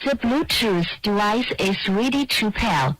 The Bluetooth device is ready to pair.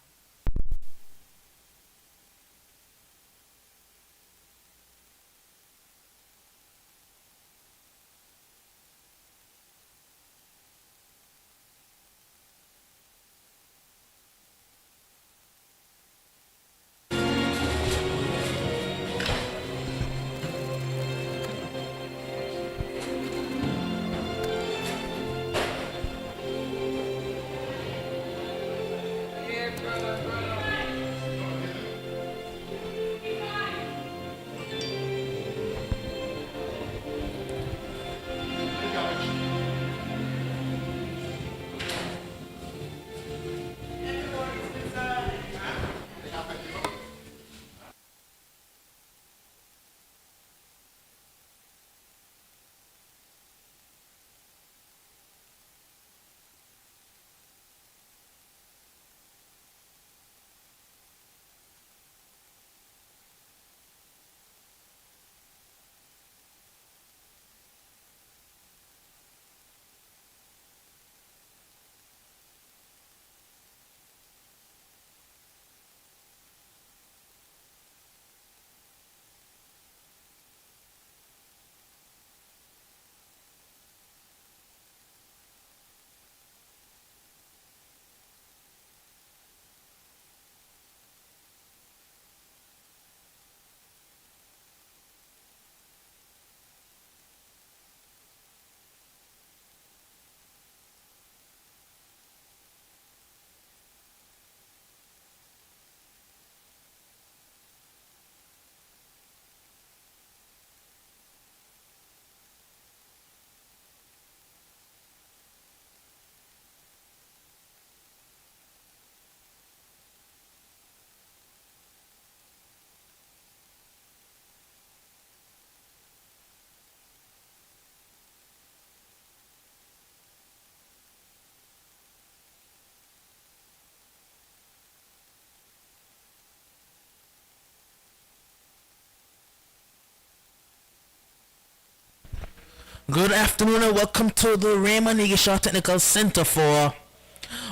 Good afternoon and welcome to the Raymond Higishaw Technical Center for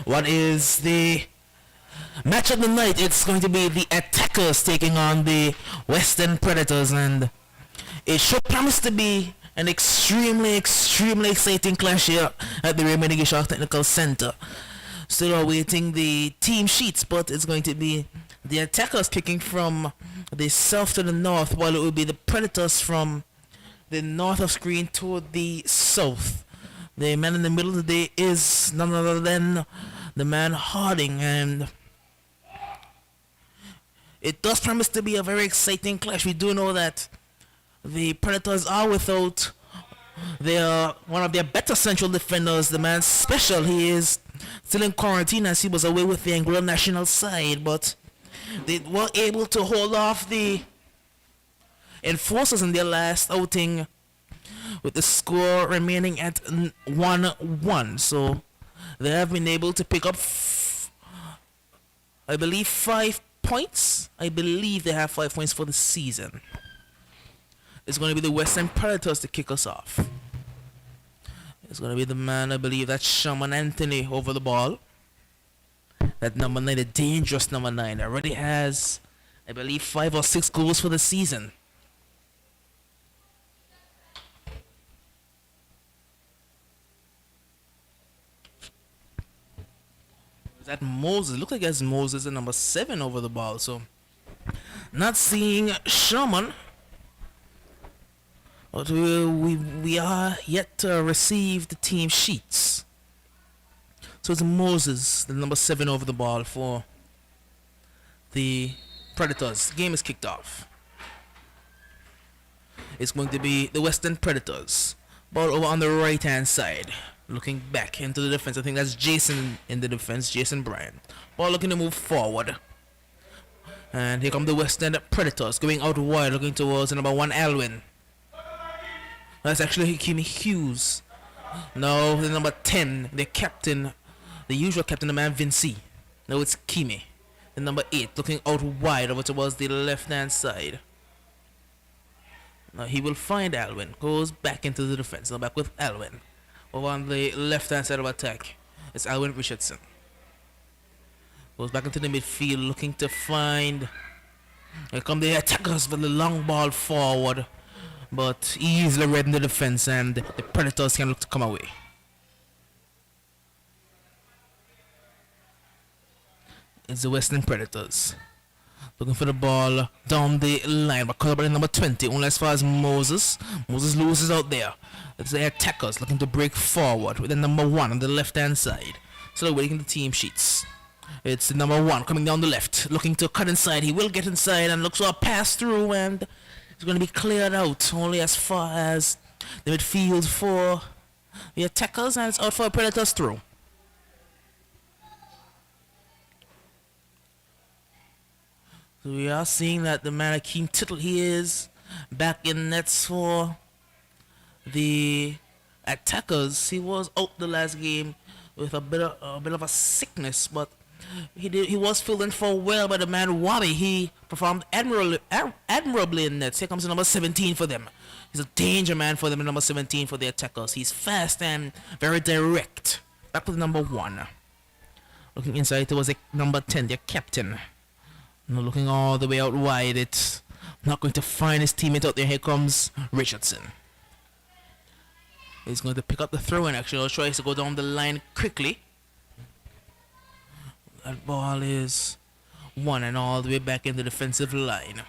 what is the match of the night. It's going to be the Attackers taking on the Western Predators, and it should promise to be an extremely exciting clash here at the Raymond Higishaw Technical Center. Still awaiting the team sheets, but it's going to be the Attackers kicking from the south to the north, while it will be the Predators from the north of screen to the south. The man in the middle today is none other than the man Harding, and it does promise to be a very exciting clash. We do know that the Predators are without one of their better central defenders, the man Special. He is still in quarantine as he was away with the Angola national side, but they were able to hold off the Enforcers in their last outing with the score remaining at 1-1. So they have been able to pick up I believe 5 points. I believe they have 5 points for the season. It's going to be the Western Predators to kick us off. It's going to be the man, I believe that's Shaman Anthony over the ball. That number 9, the dangerous number 9, already has, I believe, 5 or 6 goals for the season. That Moses, look like it's Moses and number 7 over the ball. So not seeing Shaman, but we are yet to receive the team sheets. So it's Moses, the number 7 over the ball for the Predators. Game is kicked off. It's going to be the Western Predators. Ball over on the right hand side. Looking back into the defense. I think that's Jason in the defense, Jason Bryan. Ball looking to move forward. And here come the Western Predators going out wide, looking towards number 1 Alwyn. That's actually Kimi Hughes. No, the number 10, the captain, the usual captain, the man Vinci. No, it's Kimi. The number 8 looking out wide over towards the left hand side. Now he will find Alwyn. Goes back into the defense. Now back with Alwyn. Over on the left hand side of attack It's Alwyn Richardson. Goes back into the midfield looking to find. Here come the attackers for the long ball forward. But easily read in the defense and the Predators can look to come away. It's the Western Predators. Looking for the ball down the line, but caught by number 20, only as far as Moses. Moses loses out there. It's the attackers looking to break forward with the number 1 on the left-hand side. So they're waiting the team sheets. It's the number 1 coming down the left, looking to cut inside. He will get inside and looks for a pass through, and it's going to be cleared out only as far as the midfield for the attackers, and it's out for a Predators through. So we are seeing that the man Akeem Tittle, he is back in nets for the attackers. He was out the last game with a bit of a sickness, but he was filled in for well by the man Wabi. He performed admirably in nets. Here comes the number 17 for them. He's a danger man for them, number 17 for the attackers. He's fast and very direct. Back with number 1. Looking inside towards the number 10, their captain. Now looking all the way out wide, it's not going to find his teammate out there. Here comes Richardson. He's going to pick up the throw-in, actually. He'll try to go down the line quickly. That ball is won and all the way back in the defensive line.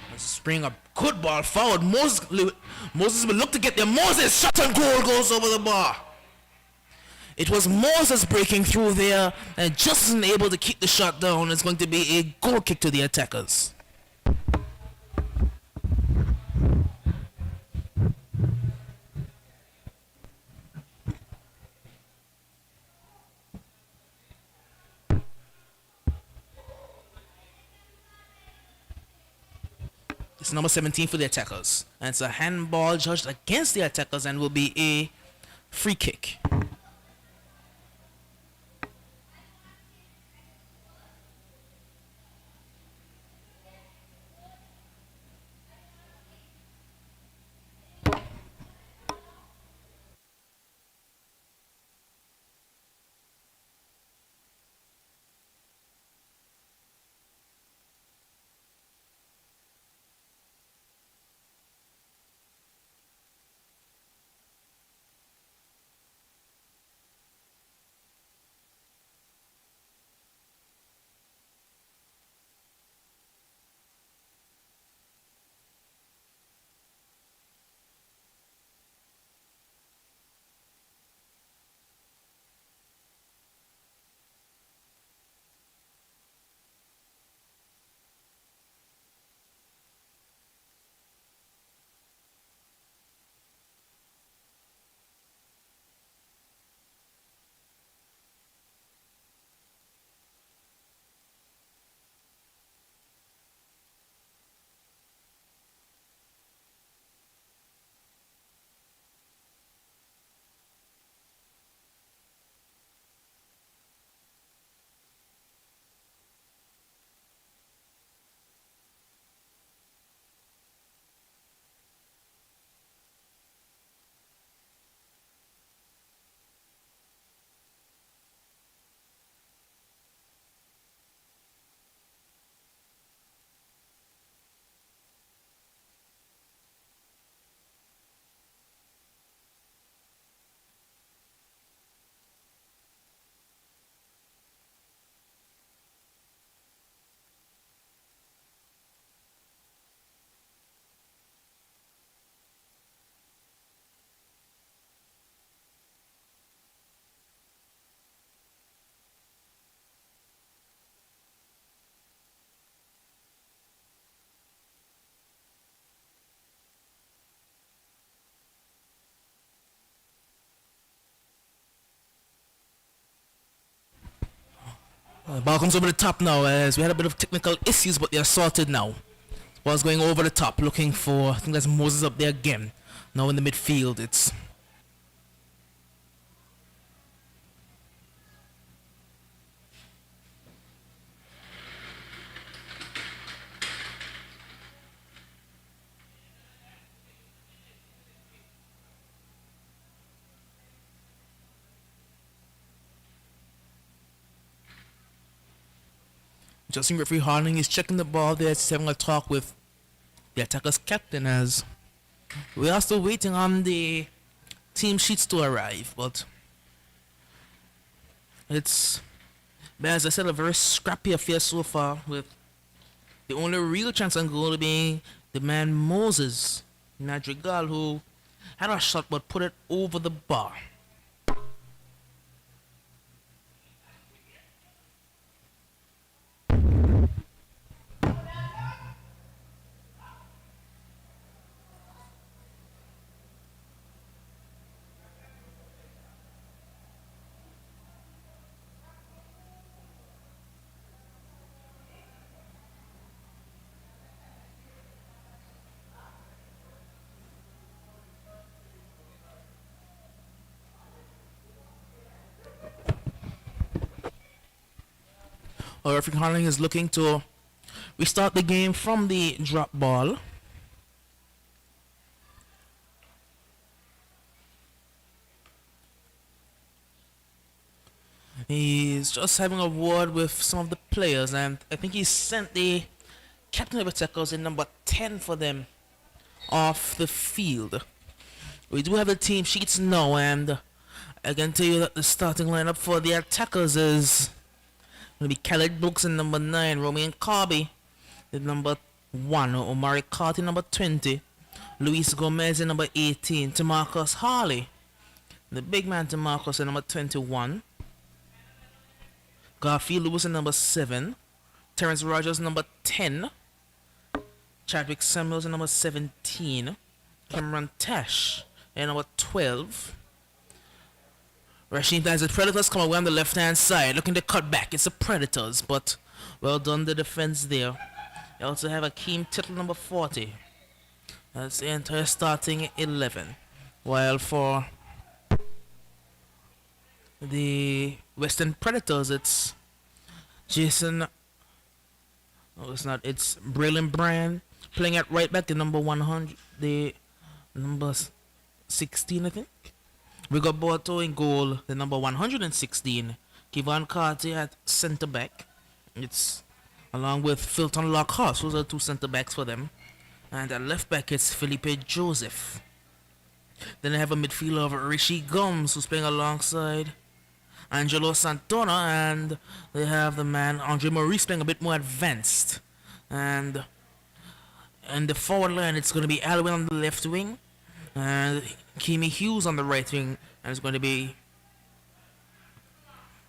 Let's spring a good ball forward. Moses will look to get there. Moses, shot and goal, goes over the bar. It was Moses breaking through there and just isn't able to keep the shot down. It's going to be a goal kick to the attackers. It's number 17 for the attackers. And it's a handball judged against the attackers and will be a free kick. Ball comes over the top now as we had a bit of technical issues, but they're sorted now. Ball's going over the top looking for, I think that's Moses up there again. Now in the midfield it's Justin Referee Harding is checking the ball there. He's having a talk with the attacker's captain as we are still waiting on the team sheets to arrive, but it's, as I said, a very scrappy affair so far, with the only real chance on goal being the man Moses Madrigal, who had a shot but put it over the bar. Referee Harding is looking to restart the game from the drop ball. He's just having a word with some of the players, and I think he sent the captain of attackers in number 10 for them off the field. We do have the team sheets now, and I can tell you that the starting lineup for the attackers is going to be Khaled Brooks in number 9, Romain Carby in number 1, Omari Carty number 20, Luis Gomez in number 18, Tamarcus Harley, the big man Tamarcus in number 21, Garfield Lewis in number 7, Terrence Rogers number 10, Chadwick Samuels in number 17, Cameron Tash in number 12. Rashid, as the Predators come away on the left hand side, looking to cut back. It's the Predators, but well done the defense there. You also have Akeem Tittle number 40. That's the entire starting 11. While for the Western Predators, it's Jason. Oh, it's not. It's Braylon Bryan playing at right back, the number 100, the number 16, I think. Rigoberto in goal, the number 116. Kevon Carty at centre back. It's along with Filton Lockhart. Those are the two centre backs for them. And at left back, it's Felipe Joseph. Then they have a midfielder of Rishi Gums, who's playing alongside Angelo Santona, and they have the man Andre Maurice playing a bit more advanced. And the forward line, it's going to be Alwyn on the left wing, and Kimi Hughes on the right wing, and it's going to be,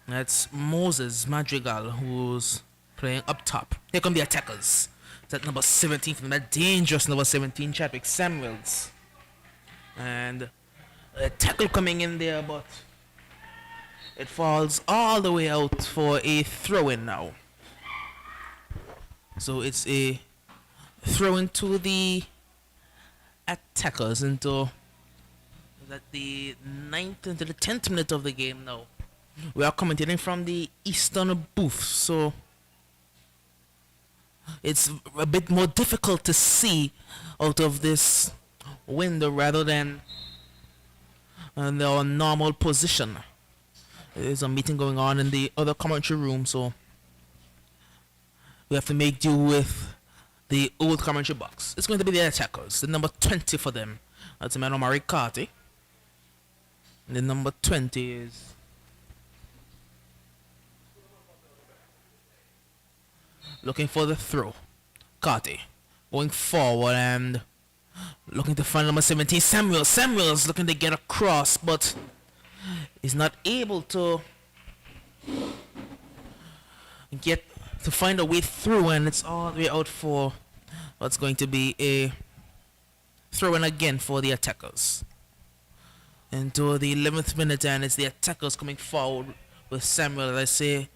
that's Moses Madrigal, who's playing up top. Here come the attackers. It's at number 17 from that dangerous number 17, Chadwick Samuels. And a tackle coming in there, but it falls all the way out for a throw-in now. So it's a throw-in to the attackers into the 9th into the 10th minute of the game now. We are commentating from the eastern booth, so it's a bit more difficult to see out of this window rather than our normal position. There's a meeting going on in the other commentary room, so we have to make do with the old commentary box. It's going to be the attackers, the number 20 for them. That's the man Omari Carty. And the number 20 is looking for the throw. Carty going forward and looking to find number 17, Samuels. Samuels looking to get across, but is not able to get to find a way through, and it's all the way out for what's going to be a throw-in again for the attackers. Into the 11th minute, and it's the attackers coming forward with Samuel. As I say,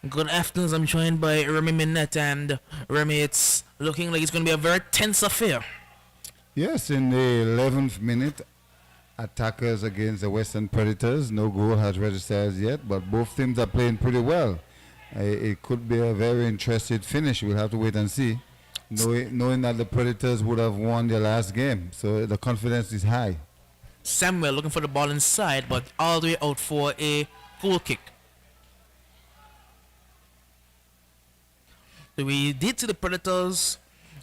good afternoon. I'm joined by Remy Minette, and Remy, it's looking like it's going to be a very tense affair. Yes, in the 11th minute, attackers against the Western Predators. No goal has registered as yet, but both teams are playing pretty well. It could be a very interesting finish. We'll have to wait and see, knowing that the Predators would have won their last game. So the confidence is high. Samuel looking for the ball inside, but all the way out for a goal kick. So we did see the Predators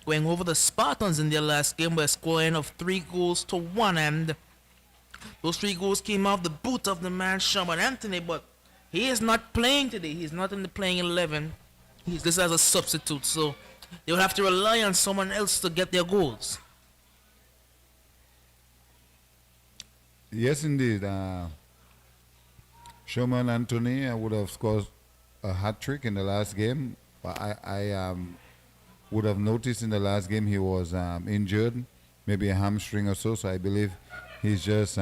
going over the Spartans in their last game by a scoring of 3-1, and those 3 goals came off the boot of the man Sherman Anthony, but he is not playing today. He's not in the playing 11. He's listed as a substitute, so they will have to rely on someone else to get their goals. Yes, indeed. Sherman Anthony would have scored a hat trick in the last game. But I would have noticed in the last game he was injured, maybe a hamstring or so. So I believe he's just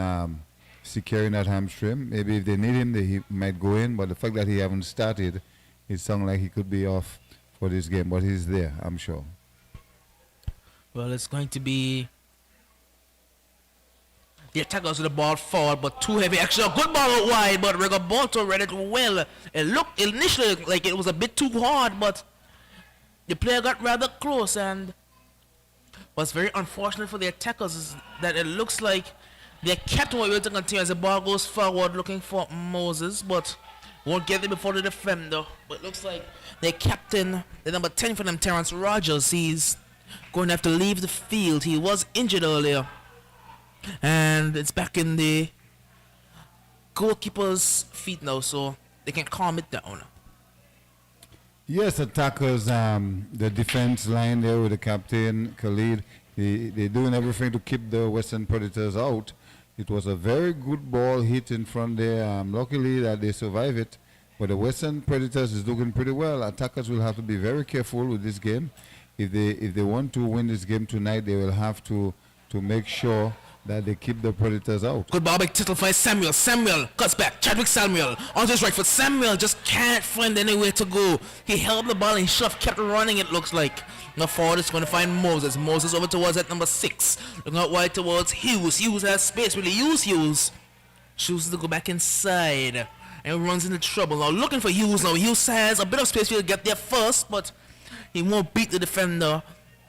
securing that hamstring. Maybe if they need him, he might go in. But the fact that he haven't started, it sounds like he could be off for this game. But he's there, I'm sure. Well, it's going to be the attackers with the ball forward, but too heavy. Actually, a good ball out wide, but Rigoberto read it well. It looked initially like it was a bit too hard, but the player got rather close, and what's very unfortunate for the attackers is that it looks like they kept what we to continue as the ball goes forward looking for Moses, but won't get it before the defender. But it looks like their captain, the number 10 for them, Terrence Rogers, he's going to have to leave the field. He was injured earlier, and it's back in the goalkeeper's feet now, so they can calm it down. Yes, attackers, the defense line there with the captain, Khalid, they're doing everything to keep the Western Predators out. It was a very good ball hit in front there. Luckily that they survived it. But the Western Predators is looking pretty well. Attackers will have to be very careful with this game. If they want to win this game tonight, they will have to make sure that they keep the Predators out. Good ball, big title for Samuel. Samuel cuts back. Chadwick Samuel on his right foot. Samuel just can't find anywhere to go. He held the ball and he should have kept running, it looks like. Now forward is going to find Moses. Moses over towards that number 6. Looking out wide towards Hughes. Hughes has space. Really use Hughes. Chooses to go back inside and runs into trouble. Now looking for Hughes now. Hughes has a bit of space for you to get there first, but he won't beat the defender.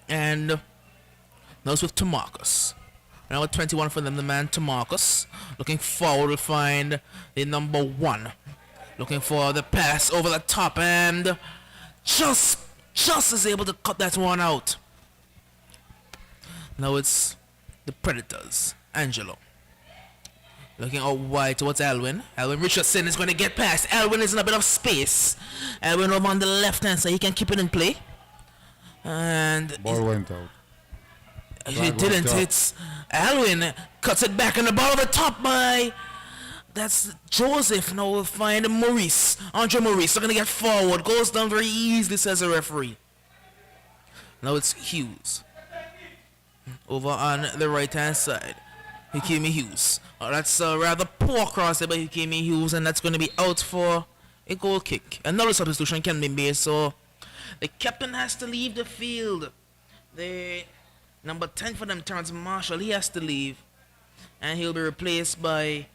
And now it's with Tamarcus. Now with 21 for them, the man Tamarcus. Looking forward to find the number 1. Looking for the pass over the top, and just is able to cut that one out. Now it's the Predators. Angelo. Looking out wide towards Alwyn. Alwyn Richardson is going to get past. Alwyn is in a bit of space. Alwyn over on the left hand side. He can keep it in play. And Ball went out. he didn't. It's Alwyn cuts it back and the ball over top by that's Joseph. Now we'll find Maurice. Andre Maurice. They're gonna get forward. Goes down very easily, says the referee. Now it's Hughes. Over on the right hand side. Hikimi Hughes. Oh, that's a rather poor cross there by Hikimi Hughes, and that's going to be out for a goal kick. Another substitution can be made, so the captain has to leave the field. The number 10 for them, Terrence Marshall, he has to leave, and he'll be replaced by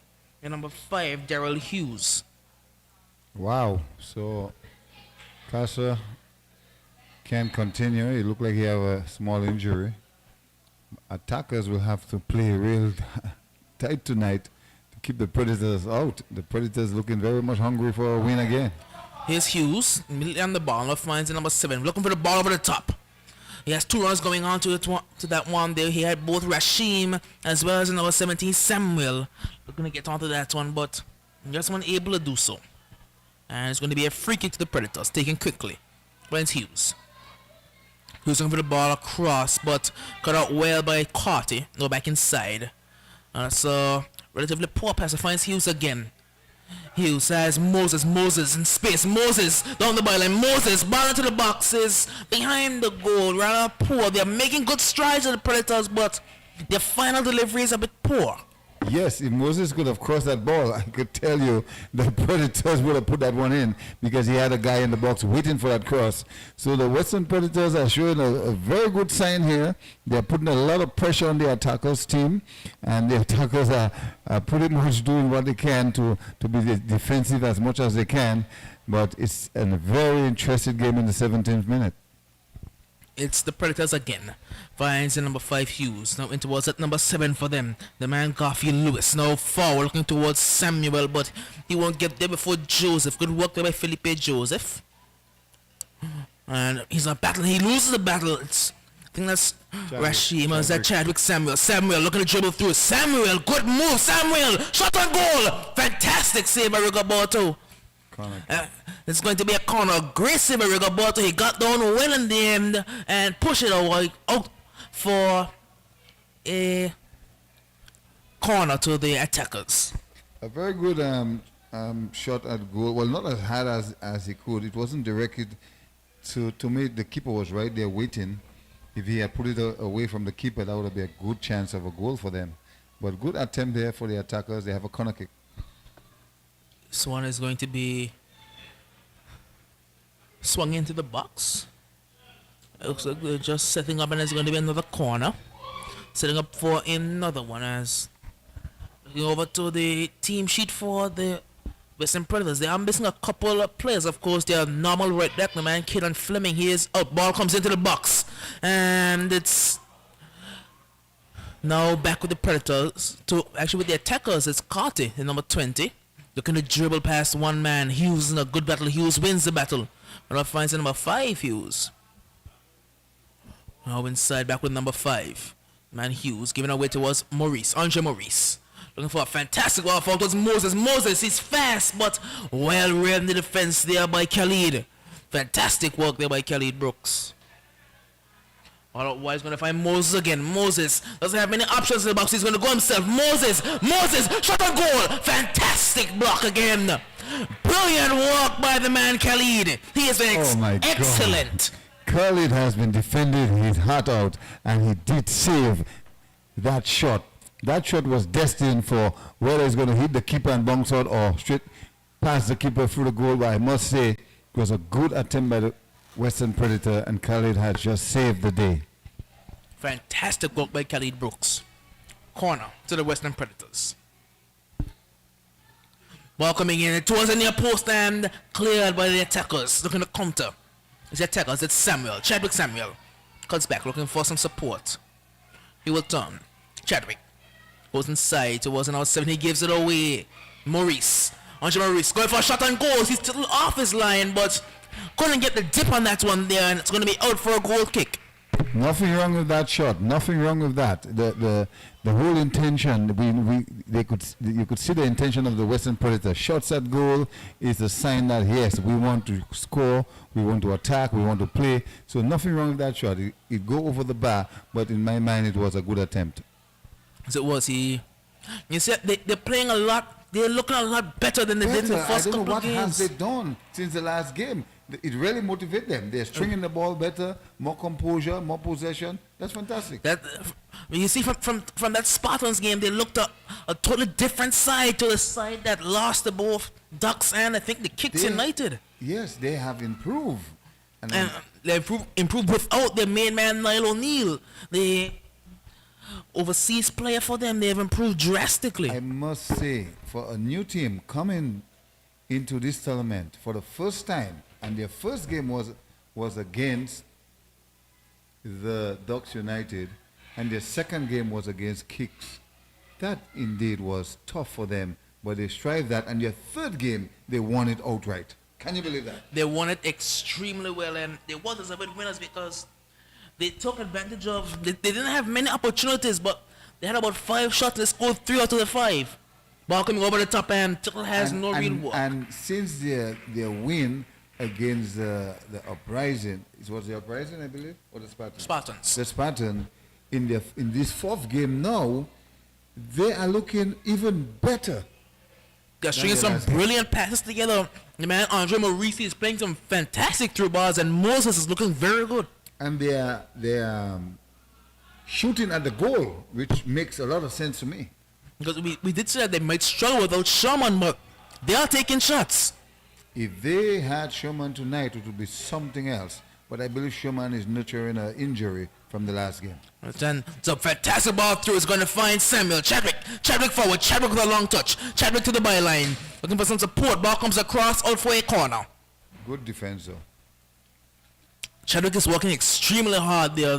the number 5, Daryl Hughes. Wow. So Casa can't continue. It looked like he have a small injury. Attackers will have to play real tight tonight to keep the Predators out. The Predators looking very much hungry for a win again. Here's Hughes, immediately on the ball. Now finds the number 7, looking for the ball over the top. He has 2 runs going on to that one there. He had both Rashim as well as the number 17, Samuel. We're going to get onto that one, but just one able to do so. And it's going to be a free kick to the Predators, taken quickly. When's Hughes? Hughes looking for the ball across, but cut out well by Carty. Go back inside. So relatively poor pass. Finds Hughes again. Hughes has Moses in space. Moses down the byline. Moses ball into the boxes behind the goal. Rather poor. They're making good strides at the Predators, but their final delivery is a bit poor. Yes, if Moses could have crossed that ball, I could tell you the Predators would have put that one in because he had a guy in the box waiting for that cross. So the Western Predators are showing a very good sign here. They're putting a lot of pressure on the attackers team, and the attackers are pretty much doing what they can to be defensive as much as they can. But it's a very interesting game in the 17th minute. It's the Predators again. Finds the number 5 Hughes. Now in towards that number 7 for them. The man Garfield Lewis. Now forward looking towards Samuel, but he won't get there before Joseph. Good work there by Felipe Joseph. And he's a battle. He loses the battle. I think that's Rashim. Is that Chadwick Samuel? Samuel looking to dribble through. Samuel, good move. Samuel, shot on goal. Fantastic save by Rigoberto. It's going to be a corner. Great save by Rigoberto. He got down well in the end and pushed it out for a corner to the attackers. A very good shot at goal. Well, not as hard as he could. It wasn't directed to me. The keeper was right there waiting. If he had put it away from the keeper, that would have been a good chance of a goal for them. But good attempt there for the attackers. They have a corner kick. This one is going to be swung into the box. It looks like they're just setting up, and there's going to be another corner. Setting up for another one. As looking over to the team sheet for the Western Predators. They are missing a couple of players, of course. They are normal right back, the man Kidon Fleming. He is out. Ball comes into the box, and it's now back with the Predators. Actually, with the attackers, it's Carty, the number 20. Looking to dribble past one man. Hughes in a good battle. Hughes wins the battle. Now finds the number 5, Hughes. Now inside, back with number 5. Man Hughes giving away towards Maurice. Andre Maurice. Looking for a fantastic ball for towards Moses. Moses, he's fast, but well read in the defense there by Khalid. Fantastic work there by Khalid Brooks. Otherwise, going to find Moses again. Moses doesn't have many options in the box. He's going to go himself. Moses, shot on goal. Fantastic block again. Brilliant work by the man Khalid. He is excellent. Khalid has been defending his heart out, and he did save that shot. That shot was destined for whether it's going to hit the keeper and bounce out or straight past the keeper through the goal. But I must say, it was a good attempt by the Western Predator, and Khalid had just saved the day. Fantastic work by Khalid Brooks. Corner to the Western Predators. Ball coming in. It was a near post and cleared by the attackers. Looking to counter. It's the attackers. It's Samuel. Chadwick Samuel. Cuts back looking for some support. He will turn. Chadwick goes inside towards an out 7. He gives it away. Maurice. Andre Maurice going for a shot on goal. He's still off his line, but couldn't get the dip on that one there, and it's going to be out for a goal kick. Nothing wrong with that shot. Nothing wrong with that. The whole intention, you could see the intention of the Western Predator. Shots at goal is a sign that yes, we want to score, we want to attack, we want to play. So nothing wrong with that shot. It go over the bar, but in my mind, it was a good attempt. So it was he. You see, they're playing a lot. They're looking a lot better than they did in the first couple of games. I don't know what has they done since the last game. It really motivates them. They're stringing the ball better, more composure, more possession. That's fantastic. You see, from that Spartans game, they looked a totally different side to the side that lost to both Ducks and I think the Kicks United. Yes, they have improved. And they improved without their main man, Niall O'Neill. The overseas player for them, they have improved drastically. I must say, for a new team coming into this tournament for the first time, and their first game was against the Ducks United, and their second game was against Kicks. That indeed was tough for them, but they strived that, and their third game, they won it outright. Can you believe that? They won it extremely well, and they were deserved winners because they took advantage of, they didn't have many opportunities, but they had about 5 shots. They scored 3 out of the 5. Ball coming over the top, and Tickle has no real work. And since their win against the Uprising, it was the Uprising, I believe, or the Spartans? Spartans. The Spartan, in this 4th game now, they are looking even better. They're stringing some brilliant passes together. The man Andre Maurice is playing some fantastic through balls, and Moses is looking very good. And they're shooting at the goal, which makes a lot of sense to me. Because we did say that they might struggle without Sherman, but they are taking shots. If they had Sherman tonight, it would be something else. But I believe Sherman is nurturing an injury from the last game. Then it's a fantastic ball through. It's going to find Samuel. Chadwick forward. Chadwick with a long touch. Chadwick to the byline. Looking for some support. Ball comes across out for a corner. Good defense, though. Chadwick is working extremely hard there.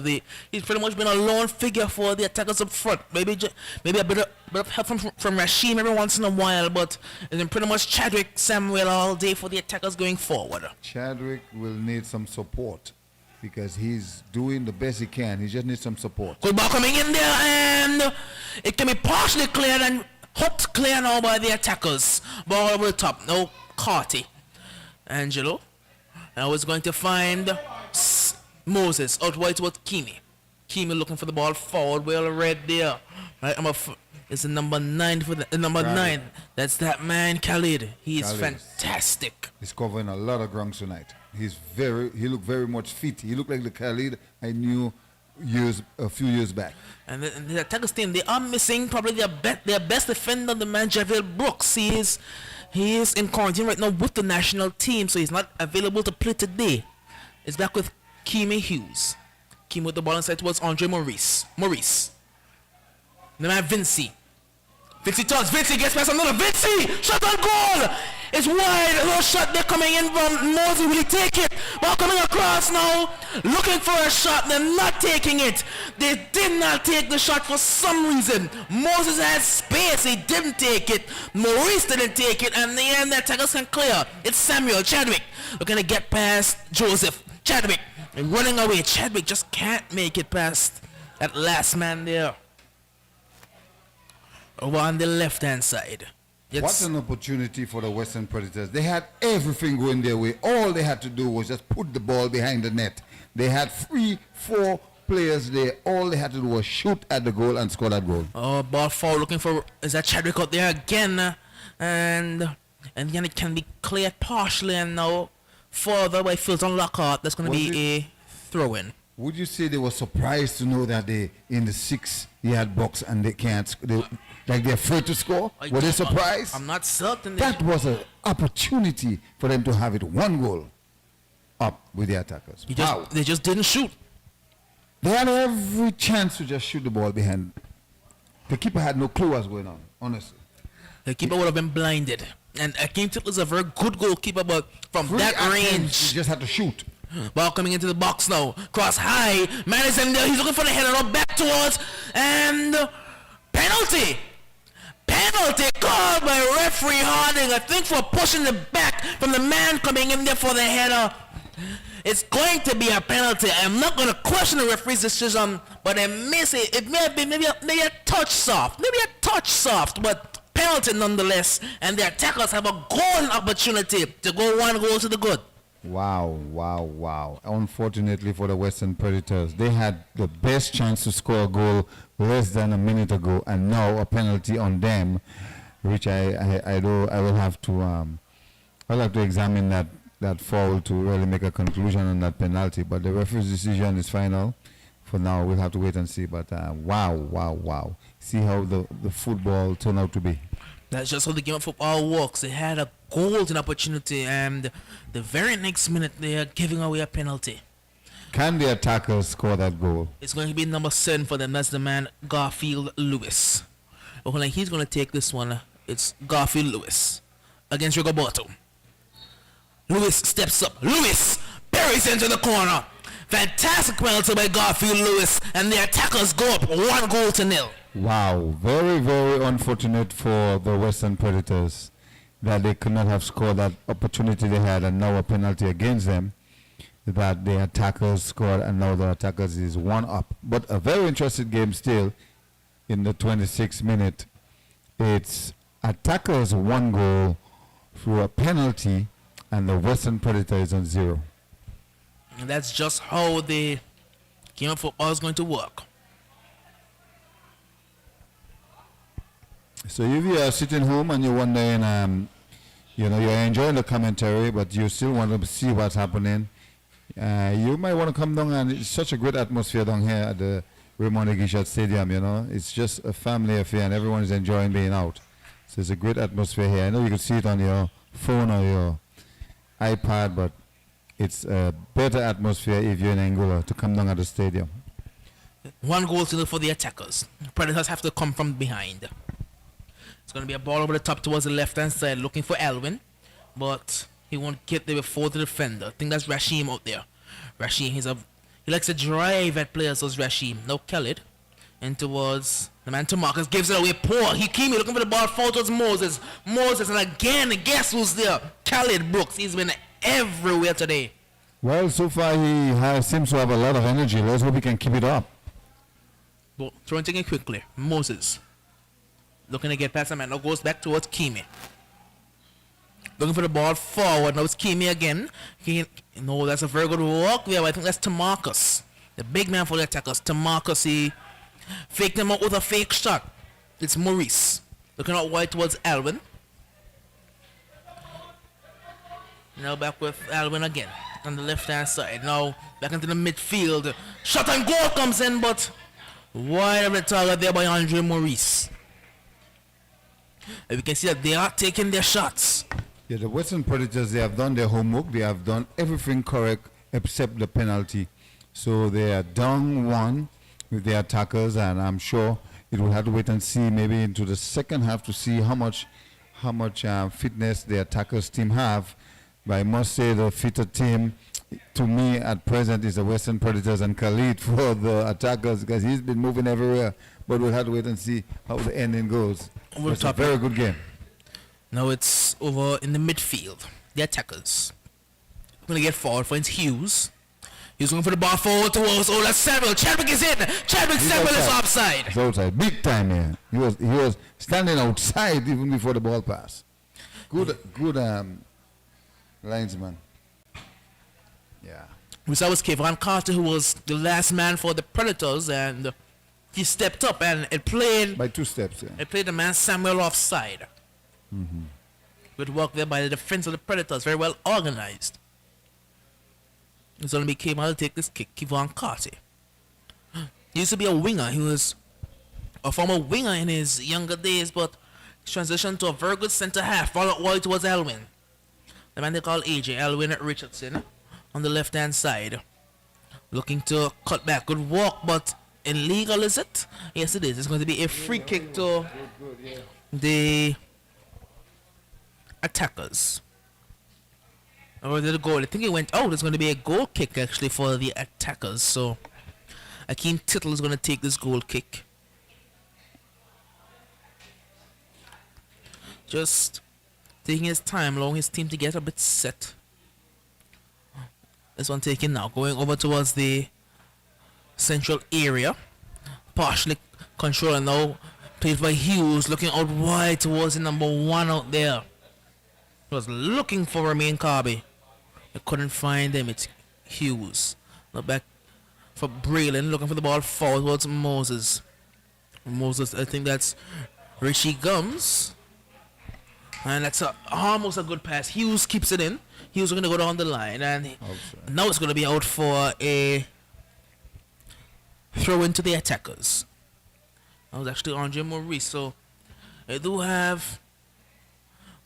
He's pretty much been a lone figure for the attackers up front. Maybe a bit of help from Rashim every once in a while, but it's been pretty much Chadwick, Samuel all day for the attackers going forward. Chadwick will need some support because he's doing the best he can. He just needs some support. Good ball coming in there, and it can be partially cleared and hooked clear now by the attackers. Ball over the top. No, Carty. Angelo. I was going to find Moses out wide towards Kimi. Kimi looking for the ball forward. Well read there. Right, it's the number 9 for the number Khalid. 9. That's that man Khalid. He is Khalid. fantastic. He's covering a lot of ground tonight. He looked very much fit. He looked like the Khalid I knew a few years back. And the attackers team, they are missing probably their best defender, the man Javier Brooks. He is in quarantine right now with the national team, so he's not available to play today. He's back with Kimi Hughes. Kimi with the ball inside towards Andre Maurice. The man Vinci. Vinci turns. Vinci gets past another. Vinci! Shot on goal! It's wide. A little shot there coming in from Moses. Will he take it? Ball coming across now. Looking for a shot. They're not taking it. They did not take the shot for some reason. Moses had space. He didn't take it. Maurice didn't take it. And the end, the attackers can clear. It's Samuel Chadwick looking to get past Joseph. Chadwick running away. Chadwick just can't make it past that last man there. Over on the left-hand side. What an opportunity for the Western Predators. They had everything going their way. All they had to do was just put the ball behind the net. They had 3-4 players there. All they had to do was shoot at the goal and score that goal. Oh, ball forward looking for, is that Chadwick out there again? And then it can be cleared partially, and now further by Philton Lockhart. That's going to be a throw-in. Would you say they were surprised to know that they in the 6-yard box and they can't, they're afraid to score? Were they surprised? I'm not certain. That was an opportunity for them to have it 1 goal up with the attackers. They just didn't shoot. They had every chance to just shoot the ball behind. The keeper had no clue what's going on, honestly. The keeper would have been blinded. And Akeem Tittle is a very good goalkeeper, but from that range, he just had to shoot. Ball coming into the box now. Cross high. Man is in there. He's looking for the header up back towards. And penalty. Penalty called by referee Harding. I think for pushing the back from the man coming in there for the header. It's going to be a penalty. I'm not going to question the referee's decision, but I may say it may have been maybe a touch soft. Maybe a touch soft, but penalty nonetheless. And the attackers have a golden opportunity to go 1 goal to the good. Wow. Unfortunately for the Western Predators, they had the best chance to score a goal less than a minute ago, and now a penalty on them, which I will have to examine that foul to really make a conclusion on that penalty. But the referee's decision is final. For now, we'll have to wait and see. But wow. See how the football turned out to be. That's just how the game of football works. They had a golden opportunity, and the very next minute they are giving away a penalty. Can the attackers score that goal? It's going to be number 7 for them. That's the man Garfield Lewis. Okay, he's going to take this one. It's Garfield Lewis against Rigoberto. Lewis steps up. Lewis buries into the corner. Fantastic penalty by Garfield Lewis, and the attackers go up 1 goal to 0. Wow, very, very unfortunate for the Western Predators that they could not have scored that opportunity they had, and now a penalty against them that the attackers scored, and now the attackers is 1 up. But a very interesting game still in the 26th minute. It's attackers 1 goal through a penalty, and the Western Predators on 0. And that's just how the game of football is going to work. So if you are sitting home and you're wondering, you're enjoying the commentary, but you still want to see what's happening, you might want to come down, and it's such a great atmosphere down here at the Raymond Egishat Stadium, It's just a family affair, and everyone is enjoying being out. So it's a great atmosphere here. I know you can see it on your phone or your iPad, but it's a better atmosphere if you're in Angola to come down at the stadium. 1 goal to 0 for the attackers. Predators have to come from behind. It's going to be a ball over the top towards the left-hand side looking for Alwyn, but he won't get there before the defender. I think that's Rashim out there. Rashim, he likes to drive at players, so Rashim. Now Khalid. And towards the man to Marcus, gives it away. Poor. He came looking for the ball. Fall towards Moses. Moses, and again, guess who's there? Khalid Brooks. He's been everywhere today. Well, so far seems to have a lot of energy. Let's hope he can keep it up. But throwing thing quickly. Moses. Looking to get past the man. Now goes back towards Kimi. Looking for the ball forward. Now it's Kimi again. No, that's a very good walk there. I think that's Tamarcus. The big man for the attackers. Tamarcus, he faked him out with a fake shot. It's Maurice. Looking out wide towards Alvin. Now back with Alvin again. On the left-hand side. Now back into the midfield. Shot and goal comes in, but wide of the target there by Andre Maurice. And we can see that they are taking their shots. Yeah, the Western Predators, they have done their homework. They have done everything correct except the penalty. So they are down one with their attackers, and I'm sure it will have to wait and see maybe into the second half to see how much fitness the attackers team have. But I must say the fitter team, to me at present, is the Western Predators and Khalid for the attackers, because he's been moving everywhere. But we'll have to wait and see how the ending goes. It's a very good game. Now it's over in the midfield. The attackers. Going to get forward for Hughes. He's going for the ball forward towards that's Samuel. Chadwick is in. Samuel is offside. He's outside. Big time, man. He was standing outside even before the ball passed. Good linesman. Yeah. We saw was Kevin Carter, who was the last man for the Predators, and he stepped up and it played by 2 steps. Yeah. It played the man Samuel offside. Mm-hmm. Good work there by the defense of the Predators, very well organized. It's only came out to take this kick, Kevon Carter. He used to be a winger. He was a former winger in his younger days, but transitioned to a very good center half. Followed wide towards Elwin. The man they call AJ, Elwin Richardson, on the left-hand side. Looking to cut back. Good walk, but illegal, is it? Yes, it is. It's going to be a free kick to the attackers. Or did it go? I think it went out. It's going to be a goal kick, actually, for the attackers. So, Akeem Tittle is going to take this goal kick. Just taking his time, allowing his team to get a bit set. This one taken now, going over towards the central area. Partially controlling now. Played by Hughes, looking out wide towards the number 1 out there. He was looking for Romain Carby. I couldn't find him. It's Hughes. Now back for Braylon, looking for the ball forward towards Moses. Moses, I think that's Richie Gums. And that's almost a good pass. Hughes keeps it in. Hughes going to go down the line. And now it's going to be out for a throw into the attackers. That was actually Andre Maurice. So I do have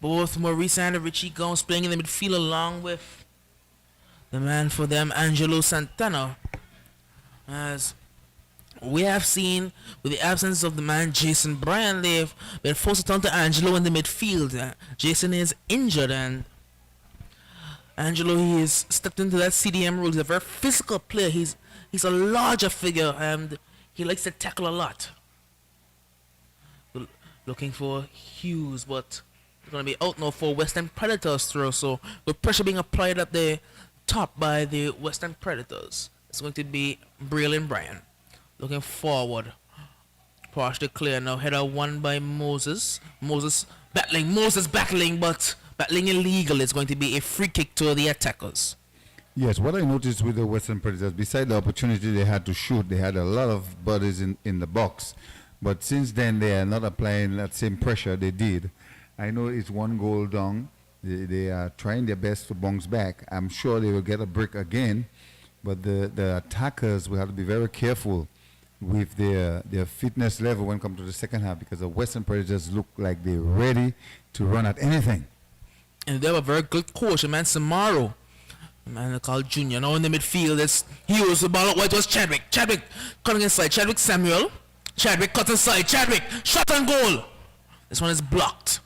both Maurice and Richie Gums playing in the midfield along with the man for them, Angelo Santana. As we have seen, with the absence of the man Jason Bryan, they've been forced to turn to Angelo in the midfield. Jason is injured, and Angelo, he has stepped into that CDM role. He's a very physical player. He's a larger figure, and he likes to tackle a lot. Looking for Hughes, but it's going to be out now for Western Predators throw. So with pressure being applied at the top by the Western Predators, it's going to be Braylon Bryan. Looking forward. Partially clear now. Header won by Moses. Moses battling, but battling illegal. It's going to be a free kick to the attackers. Yes, what I noticed with the Western Predators, besides the opportunity they had to shoot, they had a lot of bodies in the box. But since then, they are not applying that same pressure they did. I know it's 1 goal down. They are trying their best to bounce back. I'm sure they will get a break again. But the attackers will have to be very careful with their fitness level when it comes to the second half, because the Western Predators look like they're ready to run at anything. And they have a very good coach, a man Samaro. A man called Junior. Now in the midfield, it's Hughes. The ball out wide was Chadwick. Chadwick cutting inside. Chadwick Samuel. Chadwick cut inside. Chadwick shot on goal. This one is blocked.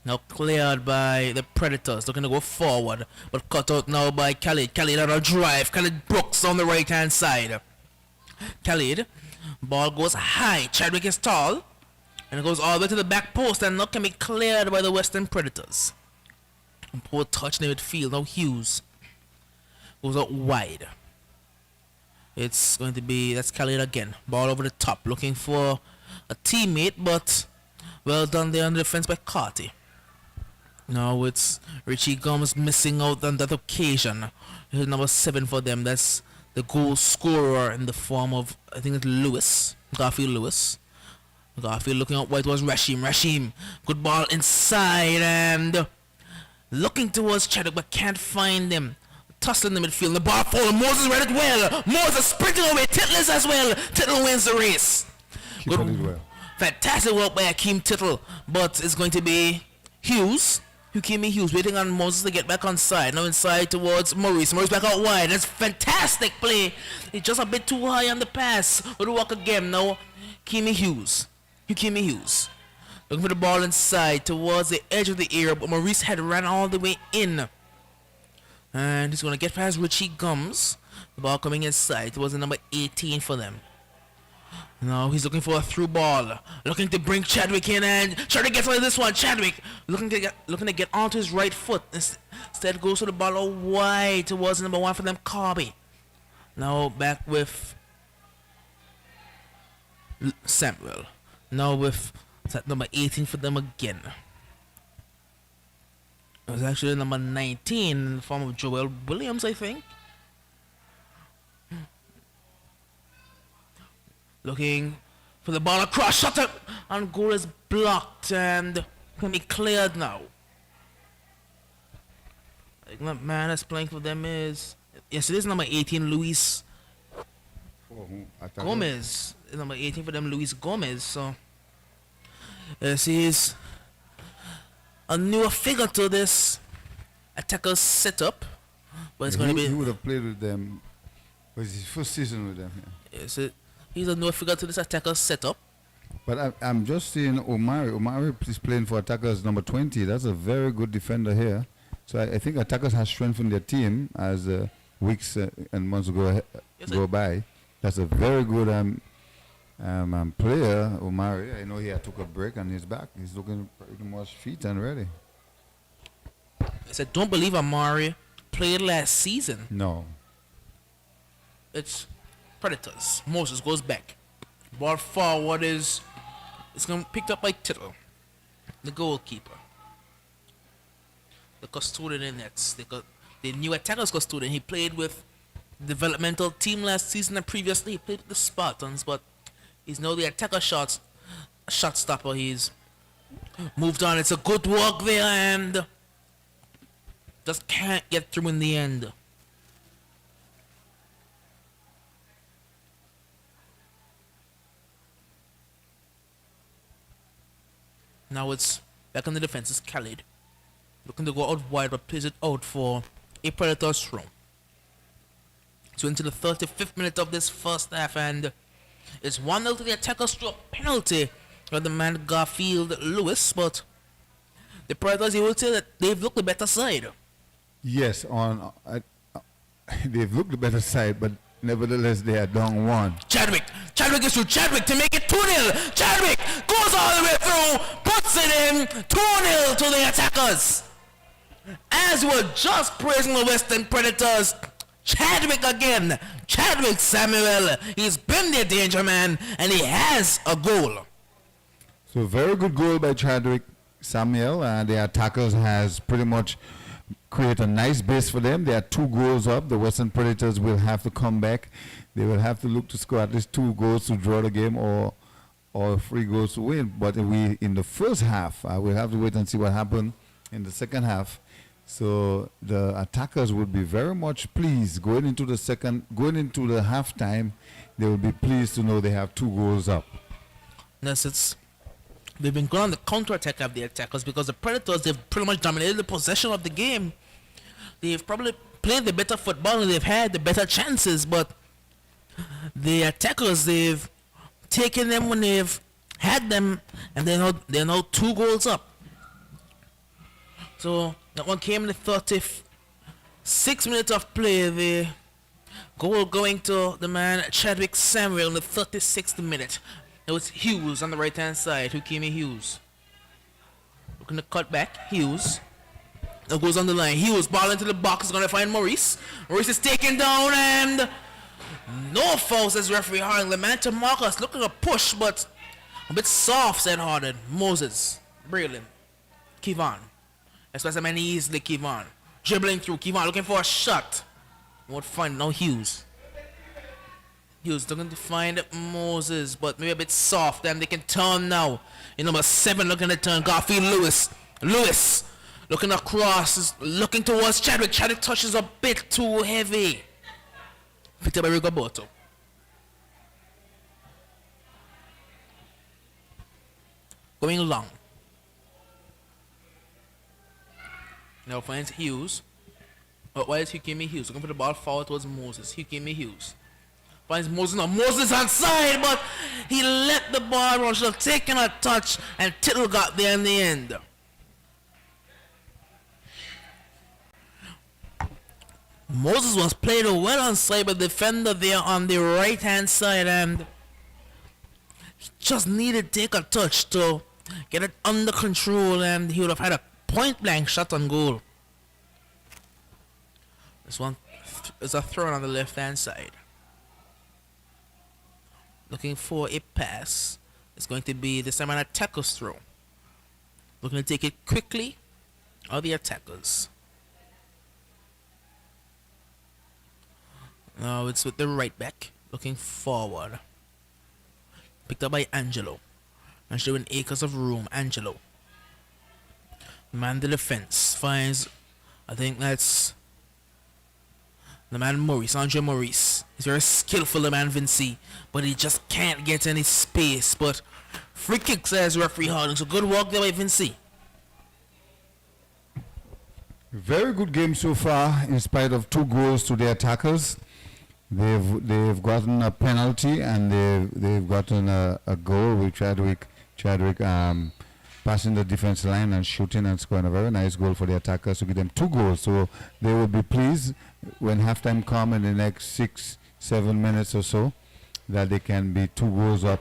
Now cleared by the Predators, looking to go forward, but cut out now by Khalid. Khalid on a drive. Khalid Brooks on the right hand side. Khalid, ball goes high. Chadwick is tall, and it goes all the way to the back post, and now can be cleared by the Western Predators. Poor touch near midfield. Now Hughes goes out wide. It's going to be, that's Khalid again. Ball over the top, looking for a teammate, but well done there on the defense by Carty. Now it's Richie Gomes missing out on that occasion. Here's number 7 for them. That's the goal scorer in the form of, I think it's Lewis. Garfield Lewis. Garfield looking out wide towards Rashim. Rashim, good ball inside and looking towards Chadwick but can't find him. Tussling in the midfield. The ball forward. Moses read it well. Moses sprinting away. Tittle is as well. Tittle wins the race. Good, well. Fantastic work by Akeem Tittle. But it's going to be Hughes. Hughes waiting on Moses to get back on side. Now inside towards Maurice. Maurice back out wide. That's fantastic play. He's just a bit too high on the pass. Would walk again. Now Kimi Hughes. Looking for the ball inside towards the edge of the area. But Maurice had ran all the way in. And he's going to get past Richie Gums. The ball coming inside towards the number 18 for them. Now he's looking for a through ball. Looking to bring Chadwick in, and Chadwick gets on this one. Chadwick looking to get onto his right foot. Instead goes to the ball out wide towards number 1 for them, Carby. Now back with Samuel. Now with that number 18 for them again. It was actually number 19 in the form of Joel Williams, I think. Looking for the ball across, shot up, and goal is blocked and can be cleared now. I think that man that's playing for them is, yes, it is number 18, Luis Gomez. Number 18 for them, Luis Gomez. So, yes, he's a newer figure to this attacker setup, but it's going to be. He would have played with them. It was his first season with them. Yeah. Yes, he's a newer figure to this attacker setup. But I'm just seeing Omari. Omari is playing for attackers number 20. That's a very good defender here. So I think attackers have strengthened their team as weeks and months go by. That's a very good player, Omari. I know he took a break and he's back. He's looking pretty much fit and ready. I said, don't believe Amari played last season. No. It's Predators. Moses goes back. Ball forward it's going to be picked up by Tittle, the goalkeeper. The custodian in nets. The new attackers custodian. He played with developmental team last season and previously he played with the Spartans, but he's now the attacker shot stopper. He's moved on. It's a good walk there and just can't get through in the end. Now it's back on the defense. It's Khalid looking to go out wide but plays it out for a Predators throw. So into the 35th minute of this first half, and it's 1-0 to the attackers through a penalty by the man Garfield Lewis, but the Predators, you will say that they've looked the better side. Yes, they've looked the better side, but nevertheless they are down 1. Chadwick is through. Chadwick to make it 2-0. Chadwick goes all the way through, puts it in, 2-0 to the attackers. As we're just praising the Western Predators, Chadwick again. Chadwick Samuel. He's been their danger man, and he has a goal. So very good goal by Chadwick Samuel, and the attackers has pretty much create a nice base for them. They are 2 goals up. The Western Predators will have to come back. They will have to look to score at least 2 goals to draw the game or 3 goals to win. But in the first half, we'll have to wait and see what happened in the second half. So the attackers would be very much pleased going into the halftime. They will be pleased to know they have 2 goals up. Yes, they've been going on the counter-attack of the attackers because the Predators, they've pretty much dominated the possession of the game. They've probably played the better football and they've had the better chances, but the attackers, they've taken them when they've had them, and they're now 2 goals up. So that one came in the 36 minutes of play. The goal going to the man Chadwick Samuel in the 36th minute. It was Hughes on the right hand side. Who came in? Hughes. Looking to cut back. Hughes. That goes on the line. Hughes ball into the box. Is going to find Maurice. Maurice is taken down and no fouls as referee Harding. The man to Marcus looking a push but a bit soft, said Harden. Moses. Braylon. Kevon. Especially man easily Kevon. Dribbling through. Kevon looking for a shot. Won't find no Hughes. Hughes looking to find Moses, but maybe a bit soft. Then they can turn now. In number 7 looking to turn. Garfield Lewis. Lewis looking across. Looking towards Chadwick. Chadwick touches a bit too heavy. Picked up by Rigoberto. Going long. Now finds Hughes. But why is Hugh Hughes? Looking for the ball forward towards Moses. Hugh Hughes. Finds Moses now. Moses outside, but he let the ball run. Should have taken a touch, and Tittle got there in the end. Moses was played well on side by the defender there on the right hand side, and just needed to take a touch to get it under control, and he would have had a point blank shot on goal. This one is a throw on the left hand side. Looking for a pass. It's going to be this time an attacker's throw. Looking to take it quickly. Are the attackers. Now it's with the right back. Looking forward. Picked up by Angelo. And showing acres of room. Angelo. Man the defense. Finds, I think that's the man Maurice, Andre Maurice. He's very skillful, the man Vinci, but he just can't get any space. But free kick, says referee Harding. So good work there by Vinci. Very good game so far, in spite of 2 goals to the attackers. They've gotten a penalty and they've gotten a goal with Chadwick passing the defense line and shooting and scoring a very nice goal for the attackers to give them 2 goals. So they will be pleased when halftime come in the next 6-7 minutes or so that they can be 2 goals up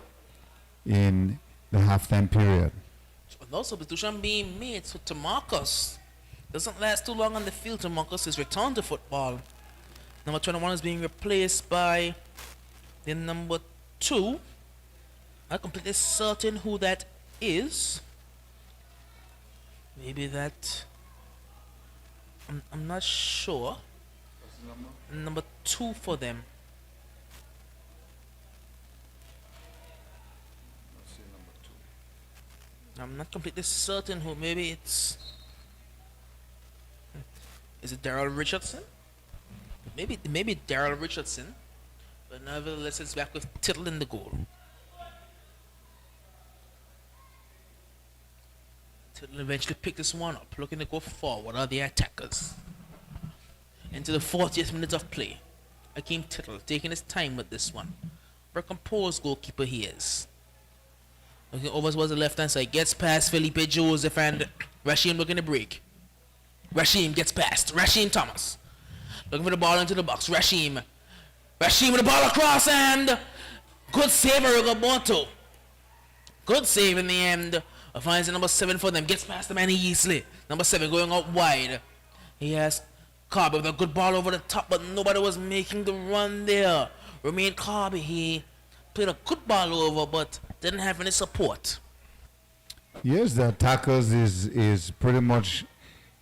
in the halftime period. No substitution being made, so Tamarcus doesn't last too long on the field. Tamarcus is returned to football. Number 21 is being replaced by the number 2. I'm completely certain who that is. Maybe that. I'm not sure. What's the number? Number 2 for them. Let's see number 2. I'm not completely certain who. Maybe it's. Is it Daryl Richardson? Maybe Daryl Richardson. But nevertheless, it's back with Tittle in the goal. Tittle eventually picked this one up, looking to go forward are the attackers. Into the 40th minute of play. Akeem Tittle taking his time with this one. Very composed goalkeeper he is. Looking over towards the left hand side, gets past Felipe Joseph and Rashim looking to break. Rashim gets past. Rashim Thomas. Looking for the ball into the box. Rashim with the ball across and good save by Rigoberto. Good save in the end. Finds the number 7 for them. Gets past the man easily. Number 7 going out wide. He has Carby with a good ball over the top, but nobody was making the run there. Remain Carby. He played a good ball over, but didn't have any support. Yes, the attackers is pretty much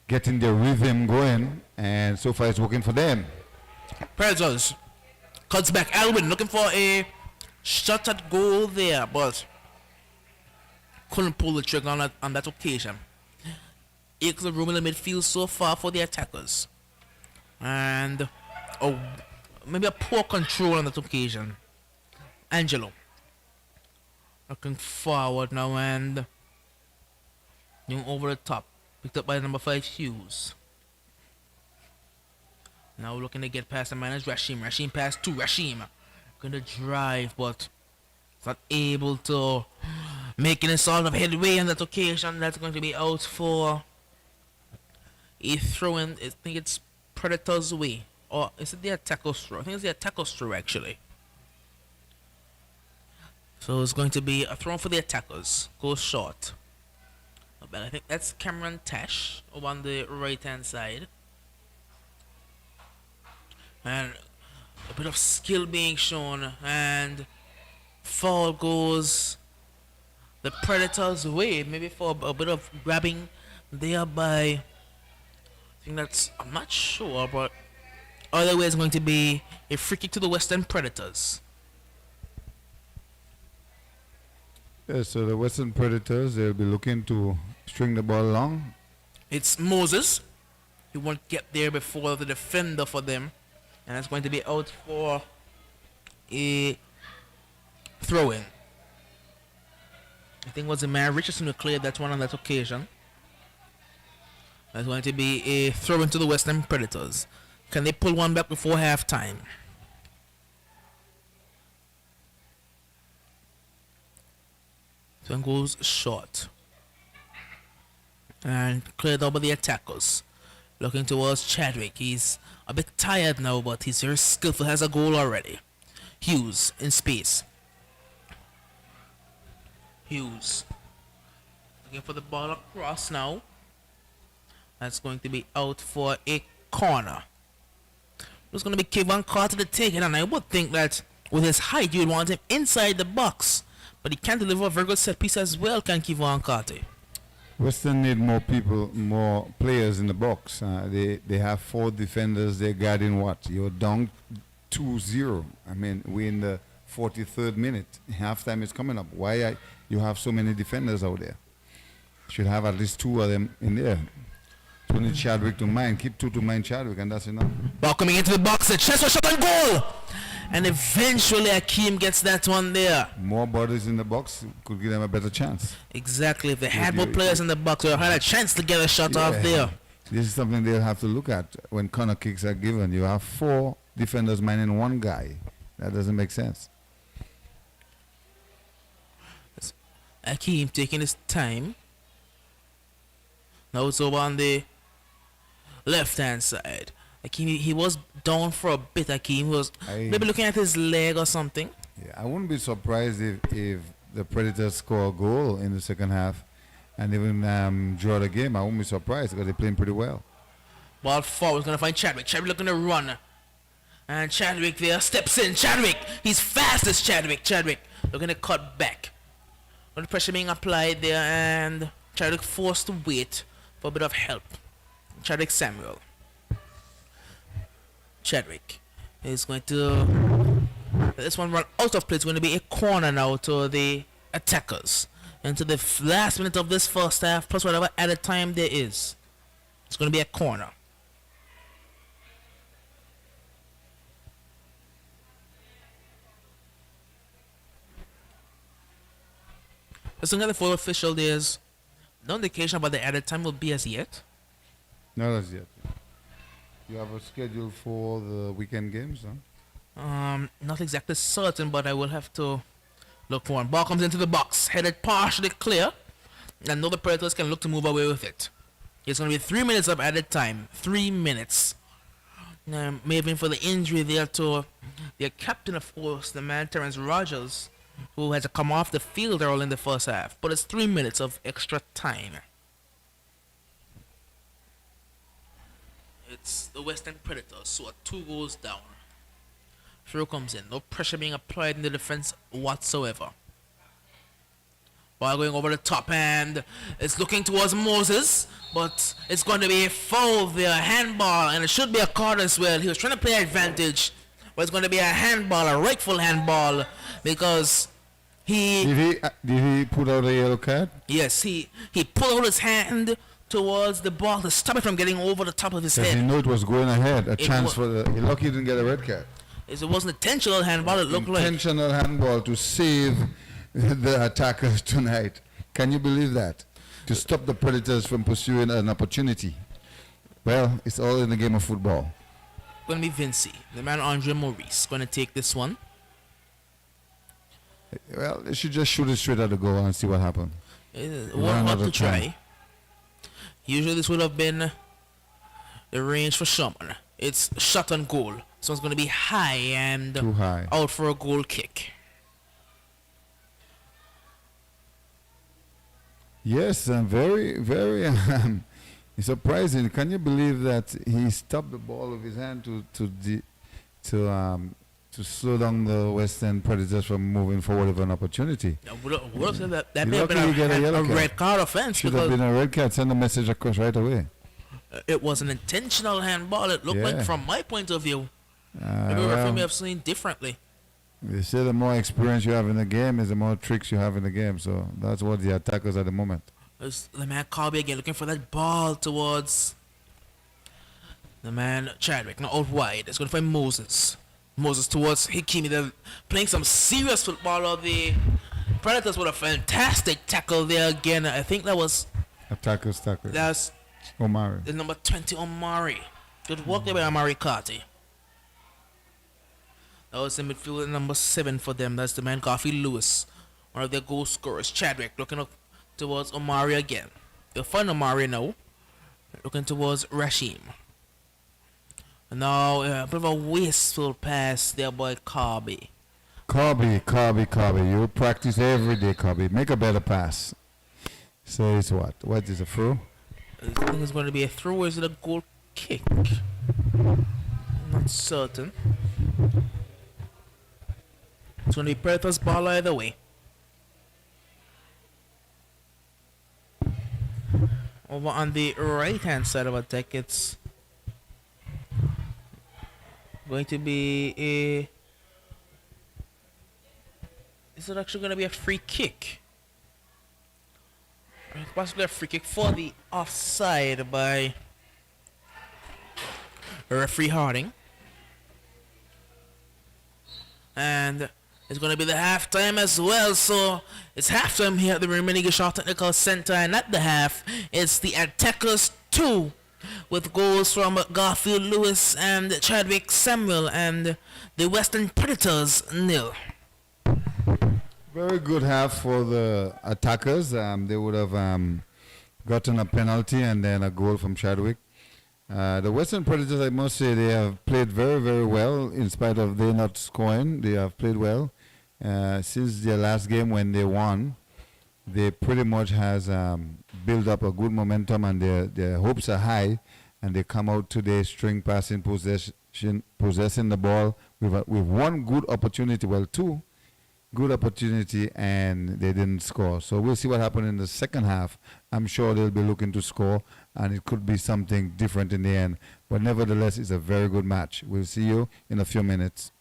getting their rhythm going, and so far it's working for them. Predators cuts back. Alwyn looking for a shot at goal there, but couldn't pull the trigger on that occasion. Acres of room in the midfield so far for the attackers. And maybe a poor control on that occasion. Angelo looking forward now and over the top. Picked up by number 5 Hughes. Now looking to get past the man is Rashim. Rashim past 2. Rashim going to drive, but not able to make any sort of headway on that occasion. That's going to be out for a throw in. I think it's Predators' way. Or is it the attackers' throw? I think it's the attackers' throw actually. So it's going to be a throw for the attackers. Goes short. But I think that's Cameron Tash over on the right hand side. And a bit of skill being shown, and foul goes the Predators' way, maybe for a bit of grabbing there by, I think that's, I'm not sure, but either way it's going to be a free kick to the Western Predators. Yeah, so the Western Predators, they'll be looking to string the ball along. It's Moses. He won't get there before the defender for them, and it's going to be out for a throw-in. I think it was the man Richardson who cleared that one on that occasion. That's going to be a throw-in to the Western Predators. Can they pull one back before halftime? One goes short. And cleared over the attackers. Looking towards Chadwick. He's a bit tired now, but he's very skillful. Has a goal already. Hughes in space. Hughes. Looking for the ball across now. That's going to be out for a corner. It's going to be Kevin Carter to take it, and I would think that with his height, you would want him inside the box. But he can deliver a very good set piece as well, can Kevin Carter. Western need more people, more players in the box. They have 4 defenders. They're guarding what? You're down 2-0. I mean, we're in the 43rd minute. Halftime is coming up. Why you have so many defenders out there? Should have at least 2 of them in there. So need Chadwick to mind. Keep 2 to mind Chadwick, and that's enough. Ball coming into the box. The chest was shot on goal. And eventually Akeem gets that one there. More bodies in the box could give them a better chance. Exactly. If they had more players in the box, they had a chance to get a shot off there. This is something they'll have to look at when corner kicks are given. You have 4 defenders minding 1 guy. That doesn't make sense. Akeem taking his time. Now it's over on the left-hand side. Akeem, he was down for a bit. Akeem was maybe looking at his leg or something. Yeah, I wouldn't be surprised if the Predators score a goal in the second half and even draw the game. I wouldn't be surprised because they're playing pretty well. Ball forward, going to find Chadwick. Chadwick looking to run. And Chadwick there steps in. Chadwick, he's fast as Chadwick. Chadwick looking to cut back. When the pressure being applied there, and Chadwick forced to wait for a bit of help. Chadwick Samuel. Chadwick is going to this one run out of play. It's going to be a corner now to the attackers into the last minute of this first half plus whatever added time there is. It's going to be a corner. There's another full official. There's no indication about the added time will be as yet. Not as yet. You have a schedule for the weekend games, huh? Not exactly certain, but I will have to look for one. Ball comes into the box, headed partially clear, and now the Predators can look to move away with it. It's going to be 3 minutes of added time. 3 minutes. Maybe for the injury there to their captain, of course, the man Terrence Rogers, who had to come off the field early in the first half. But it's 3 minutes of extra time. It's the Western Predators, so 2 goals down. Throw comes in. No pressure being applied in the defense whatsoever. Ball going over the top, and it's looking towards Moses, but it's going to be a foul there, handball, and it should be a card as well. He was trying to play advantage, but it's going to be a handball, a rightful handball, because Did he put out a yellow card? Yes, he pulled out his hand towards the ball to stop it from getting over the top of his head. He knew it was going ahead. Chance for the. He lucky he didn't get a red card. It wasn't intentional handball. It looked like intentional handball to save the attackers tonight. Can you believe that? To stop the Predators from pursuing an opportunity. Well, it's all in the game of football. Going to be Vinci, the man Andre Maurice, going to take this one. Well, they should just shoot it straight at the goal and see what happens. One hot to try. Usually this would have been The range for Sherman. It's shot on goal. So it's going to be high and Too high. out for a goal kick. Yes, and very, very surprising. Can you believe that he stopped the ball with his hand to slow down the Western Predators from moving forward with an opportunity? Would have said that You may have been luckily get a yellow a card. red card offense Should have because been a red card. Send a message across right away. it was an intentional handball. It looked like, Yeah. from my point of view. Maybe the referee may have seen differently. They say the more experience you have in the game is the more tricks you have in the game. So that's what the attackers at the moment. It's the man Carby again looking for that ball towards the man Chadwick. Not out wide. It's going to find Moses. Moses towards Hikimi. They're playing some serious football. Or the Predators with a fantastic tackle there again. I think that was Attackers, tackers. that's Omari. the number 20 Omari. Good work there by Omari Carty. That was the midfielder number 7 for them. That's the man Garfield Lewis, one of their goal scorers. Chadwick looking up towards Omari again. They'll find Omari now. Looking towards Rashim. And now a bit of a wasteful pass there by Carby. Carby. You practice every day, Carby. Make a better pass. So it's what? What is a throw? I think it's going to be a throw. Or is it a goal kick? Not certain. It's going to be Predators ball either way. Over on the right hand side of attack, it's going to be a. Is it actually going to be a free kick? Possibly a free kick for the offside by referee Harding. And it's going to be the halftime as well. So it's halftime here at the Raymond Shaw Technical Center. And at the half, it's the Attackers 2 with goals from Garfield Lewis and Chadwick Samuel, and the Western Predators 0. Very good half for the attackers. They would have gotten a penalty and then a goal from Chadwick. The Western Predators, I must say, they have played very, very well in spite of they not scoring. They have played well. Since their last game when they won, they pretty much has built up a good momentum, and their hopes are high, and they come out today string passing, possessing the ball with one good opportunity, well, two good opportunity, and they didn't score. So we'll see what happens in the second half. I'm sure they'll be looking to score, and it could be something different in the end. But nevertheless, it's a very good match. We'll see you in a few minutes.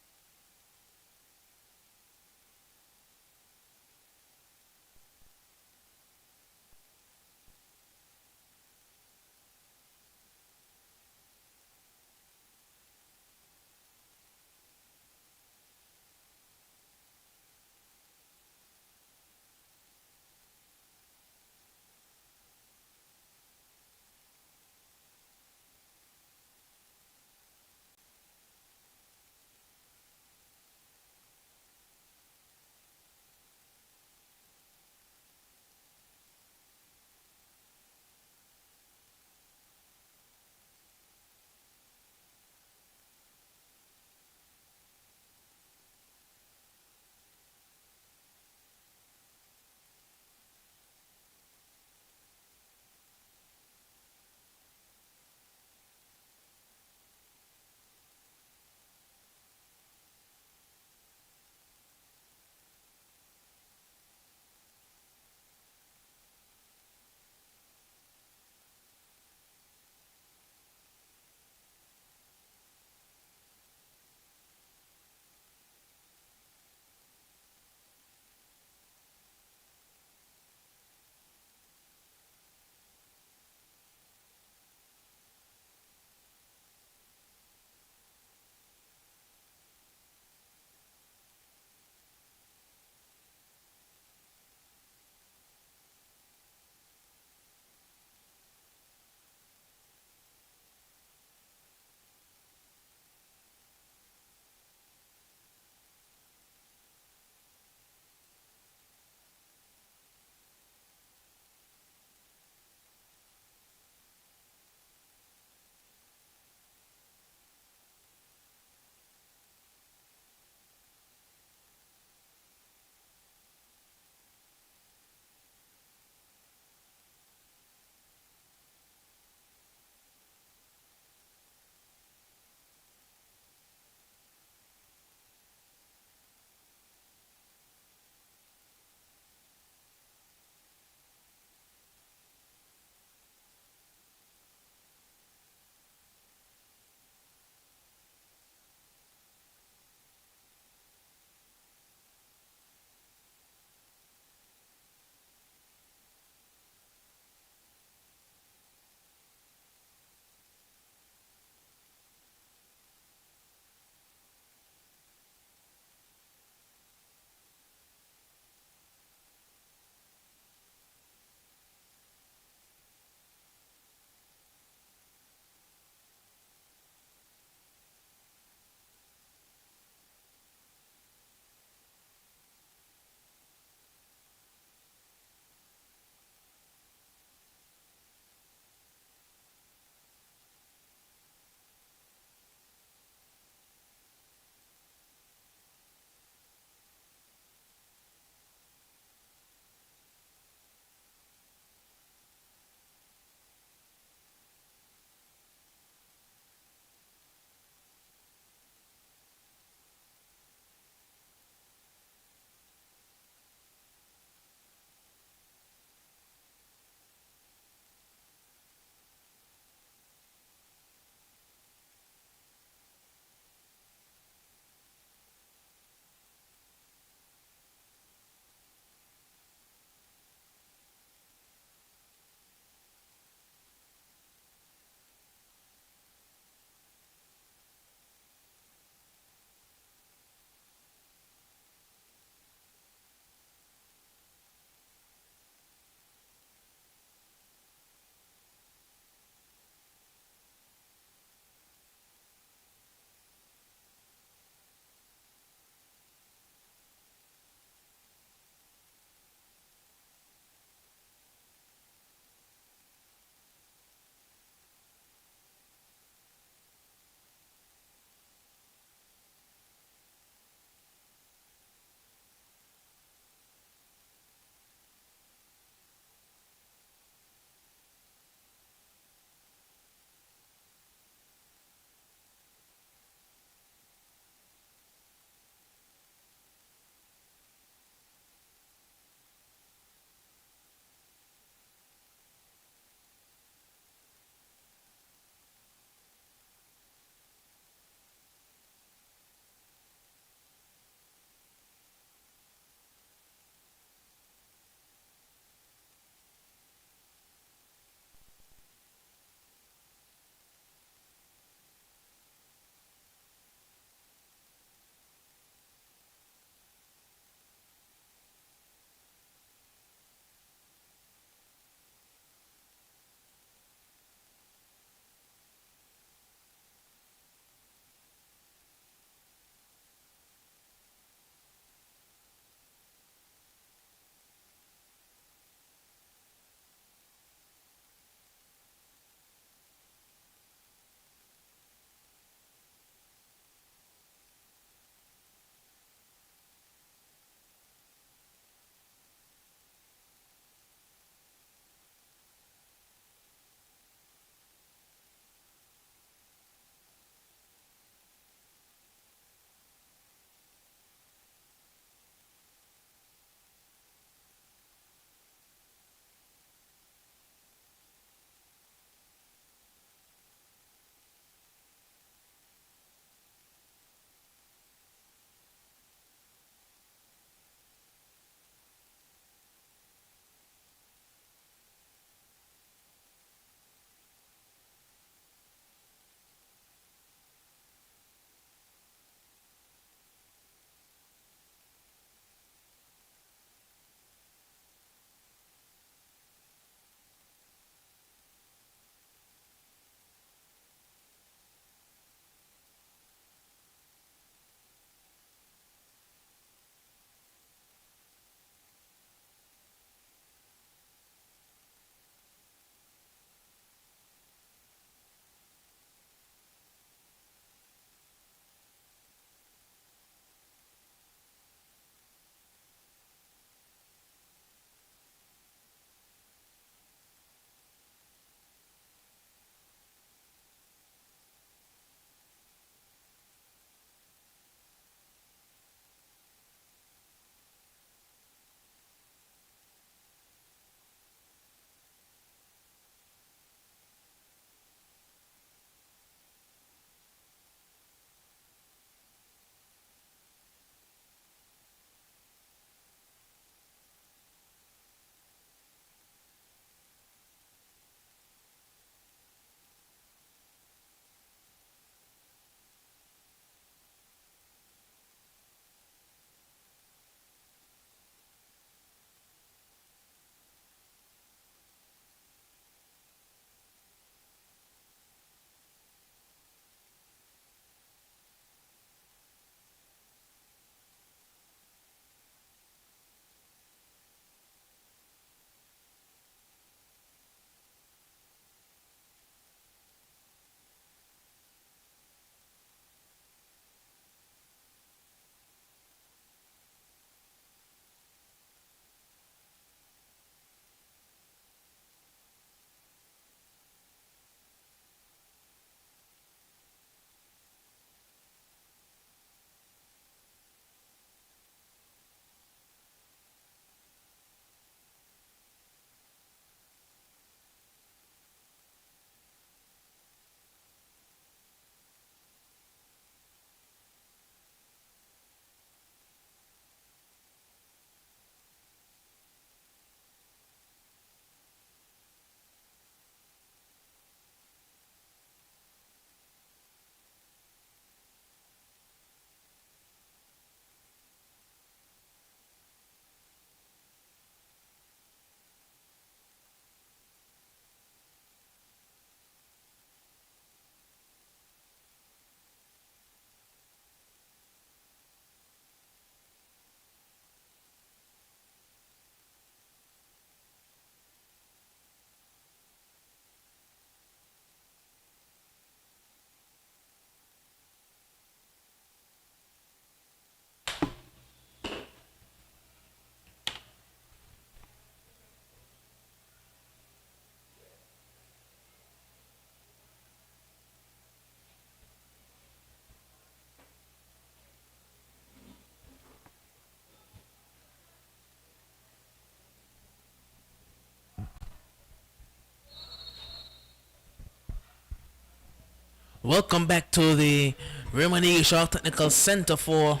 Welcome back to the Raymond Shaw Technical Center for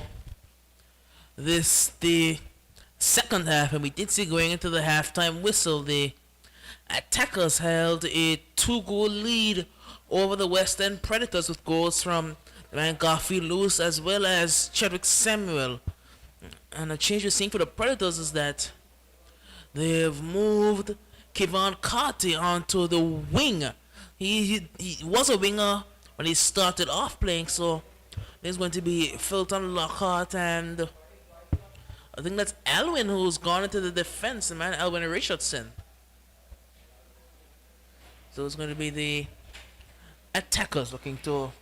the second half, and we did see going into the halftime whistle, the attackers held a 2-goal lead over the West End Predators with goals from the man Garfield Lewis as well as Chadwick Samuel. And the change we're seeing for the Predators is that they've moved Kevon Carty onto the wing. He was a winger when he started off playing, so there's going to be Fulton Lockhart and I think that's Alwyn who's gone into the defense, the man Alwyn Richardson. So it's going to be the attackers looking to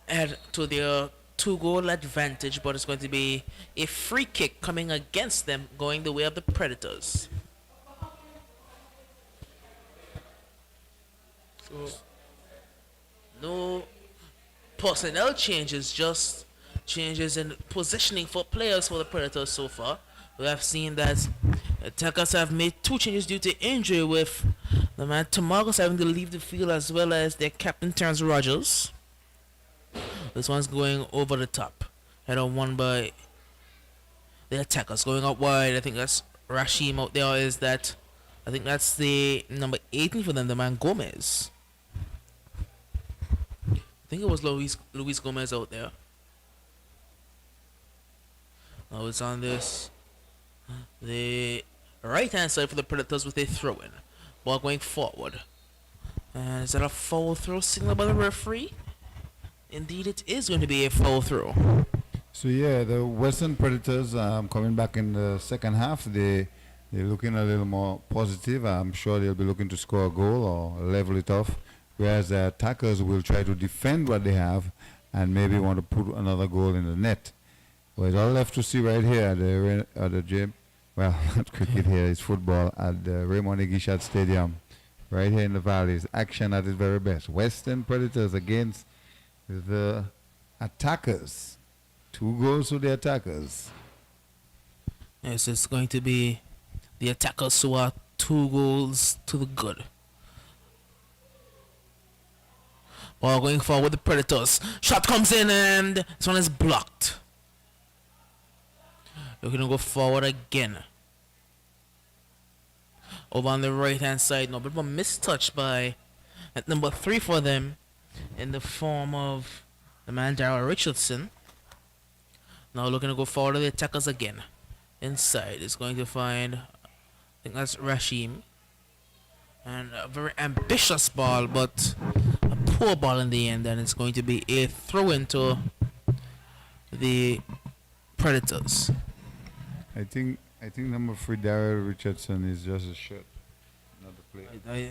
add to their 2-goal advantage, but it's going to be a free kick coming against them going the way of the Predators. So no personnel changes, just changes in positioning for players for the Predators so far. We have seen that attackers have made 2 changes due to injury, with the man Tamarcus having to leave the field as well as their captain Terrence Rogers. This one's going over the top. Header won by the attackers going out wide. I think that's Rashim out there. I think that's the number 18 for them, the man Gomez. I think it was Luis Gomez out there. Now it's on the right hand side for the Predators with a throw-in. Ball going forward. And is that a foul throw signal by the referee? Indeed, it is going to be a foul throw. So yeah, the Western Predators coming back in the second half. They're looking a little more positive. I'm sure they'll be looking to score a goal or level it off. Whereas the attackers will try to defend what they have and maybe want to put another goal in the net. Well, it's all left to see right here at the gym. Well, not cricket here, it's football at the Raymond Igishad Stadium. Right here in the Valleys. Action at its very best. Western Predators against the attackers. 2 goals to the attackers. Yes, it's going to be the attackers who are 2 goals to the good. Ball going forward with the Predators. Shot comes in and this one is blocked. Looking to go forward again. Over on the right hand side. No, but a mistouch by at number 3 for them in the form of the man Darryl Richardson. Now looking to go forward to the attackers again. Inside is going to find, I think that's Rashim. And a very ambitious ball, but a poor ball in the end, and it's going to be a throw into the Predators. I think number 3 Darryl Richardson is just a shirt, not the player.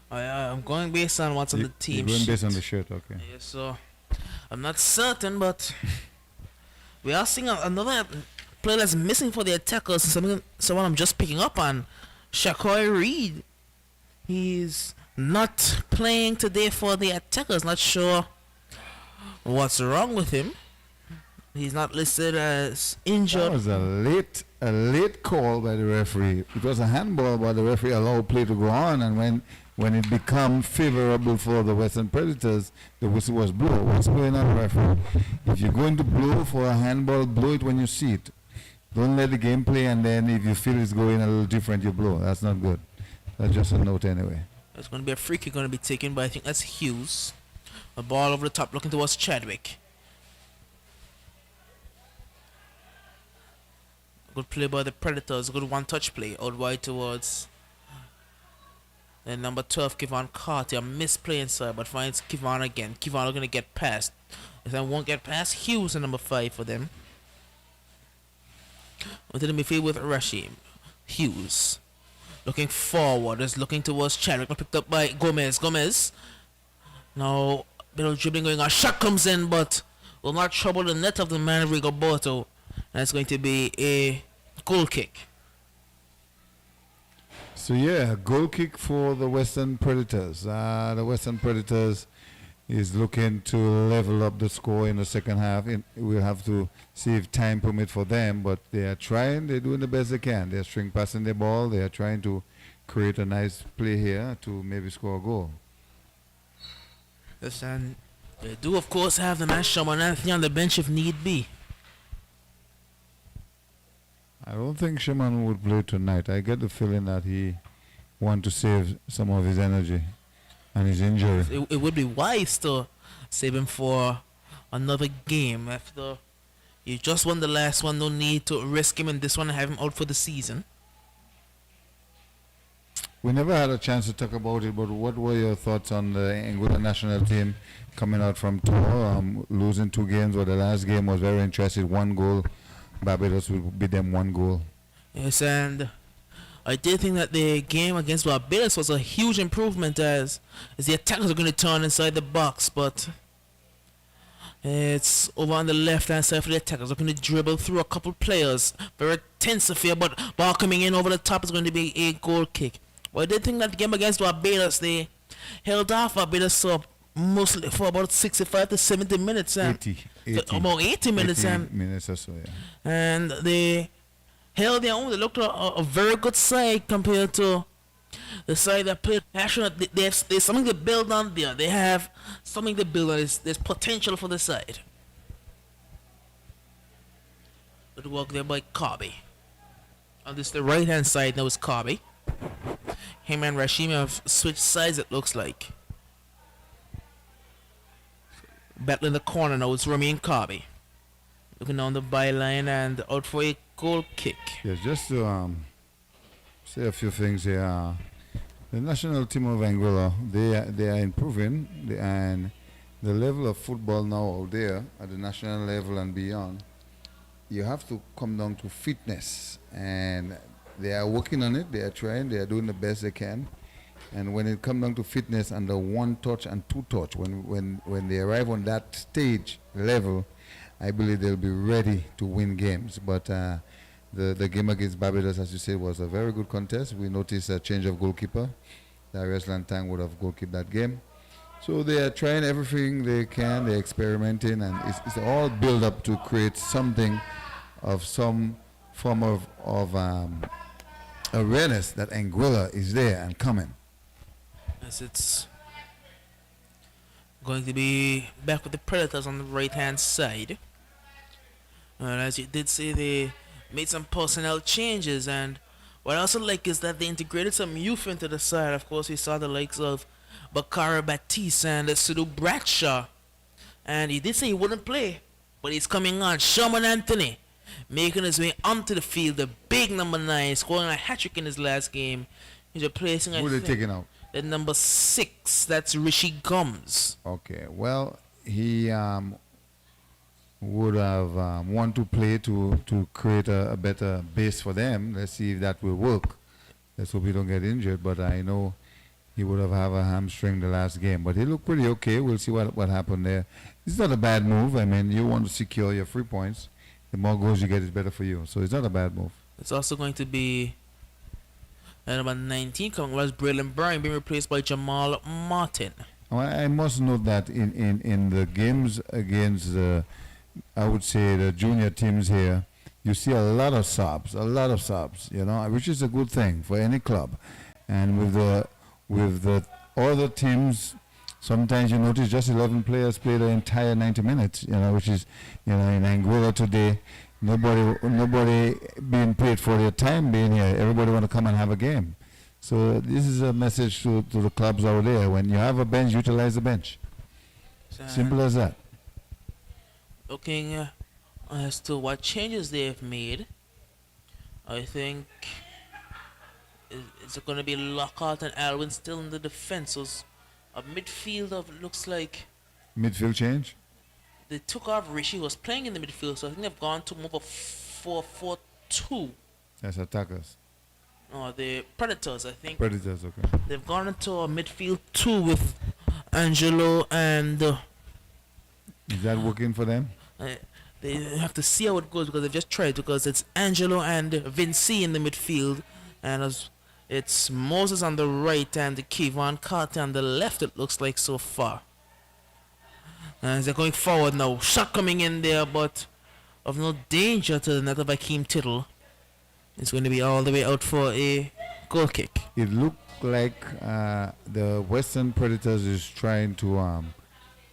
I'm going based on what's on the team You're going sheet. based on the shirt, okay. Yeah, so I'm not certain, but we are seeing another player that's missing for the attackers. Someone I'm just picking up on, Shaquai Reed. He's not playing today for the attackers. Not sure what's wrong with him. He's not listed as injured. That was a late call by the referee. It was a handball, but the referee allowed play to go on, and when it became favorable for the Western Predators, the whistle was blown. What's going on, referee? If you're going to blow for a handball, blow it when you see it. Don't let the game play, and then if you feel it's going a little different, you blow. That's not good. That's just a note anyway. There's going to be a free kick going to be taken by, I think that's Hughes. A ball over the top looking towards Chadwick. Good play by the Predators. Good one-touch play out wide towards then number 12, Kevon Carty. A misplay inside, but finds Kevon again. Kevon are going to get past. If they won't get past, Hughes and number 5 for them. Into the midfield with Rashim. Hughes. Looking forward. Is looking towards Chadwick. Picked up by Gomez. Now, bit of dribbling going on. Shot comes in, but will not trouble the net of the man Rigoberto. And it's going to be a goal kick. So yeah, goal kick for the Western Predators. The Western Predators is looking to level up the score in the second half. We'll have to see if time permits for them, but they are trying. They're doing the best they can. They're string passing the ball. They are trying to create a nice play here to maybe score a goal. Yes, and they do, of course, have the man Shaman Anthony on the bench if need be. I don't think Shimon would play tonight. I get the feeling that he want to save some of his energy and his injury. It would be wise to save him for another game after you just won the last one. No need to risk him in this one and have him out for the season. We never had a chance to talk about it, but what were your thoughts on the Angola national team coming out from tour, losing 2 games, but the last game was very interesting. 1 goal. Barbados will beat them 1 goal. Yes, and I did think that the game against Barbados was a huge improvement as the attackers are going to turn inside the box, but it's over on the left hand side for the attackers. They're going to dribble through a couple players. Very tense affair, but ball coming in over the top is going to be a goal kick. But I did think that the game against Barbados, they held off Barbados up mostly for about 65 to 70 minutes. And 80. About 80 minutes. 80 and minutes or so, yeah. And they held their own. They looked a very good side compared to the side that played. Actually, there's something to build on there. They have something to build on. There's potential for the side. Good work there by Kirby. On this, the right hand side now is Kirby. Him and Rashim have switched sides, it looks like. Battle in the corner now, it's Remy and Kirby. Looking down the byline and out for a goal kick. Yes, just to say a few things here. The national team of Angola, they are improving, and the level of football now out there at the national level and beyond, you have to come down to fitness, and they are working on it. They are trying. They are doing the best they can. And when it comes down to fitness and the 1 touch and 2 touch, when they arrive on that stage level, I believe they'll be ready to win games. But the game against Barbados, as you said, was a very good contest. We noticed a change of goalkeeper. Darius Lantang would have goalkeeped that game. So they are trying everything they can. They're experimenting, and it's all built up to create something of some form of awareness that Anguilla is there and coming. As it's going to be back with the Predators on the right hand side. And as you did say, they made some personnel changes, and what I also like is that they integrated some youth into the side. Of course, we saw the likes of Bakara Batiste and Sudu Bradshaw, and he did say he wouldn't play, but he's coming on. Sherman Anthony making his way onto the field, the big number 9, scoring a hat-trick in his last game. He's replacing, Who are they taking out? the number 6, that's Rishi Gums. Okay, well, he would have want to play to create a better base for them. Let's see if that will work. Let's hope he don't get injured, but I know he would have a hamstring the last game. But he looked pretty okay. We'll see what happened there. It's not a bad move. I mean, you want to secure your 3 points. The more goals you get is better for you. So it's not a bad move. It's also going to be number 19 coming was Braylon Bryan being replaced by Jamal Martin. I must note that in the games against the, I would say, the junior teams here, you see a lot of subs, you know, which is a good thing for any club. And with the other teams, sometimes you notice just 11 players play the entire 90 minutes, you know, which is, you know, in Angola today, nobody being paid for their time being here. Everybody want to come and have a game. So this is a message to the clubs out there. When you have a bench, utilize the bench. Simple as that. Looking as to what changes they have made, I think it's going to be Lockhart and Alwyn still in the defense. So a midfield of, looks like Midfield change? they took off Rishi, who was playing in the midfield, so I think they've gone to more of a 4-4-2. That's attackers. No, the Predators, I think. Predators, okay. They've gone into a midfield 2 with Angelo and... Is that working for them? They have to see how it goes because they've just tried, because it's Angelo and Vinci in the midfield, and it's Moses on the right and Kevon Carter on the left, it looks like so far. And they're going forward now. Shot coming in there, but of no danger to the net of Akeem Tittle. It's going to be all the way out for a goal kick. It looked like the Western Predators is trying to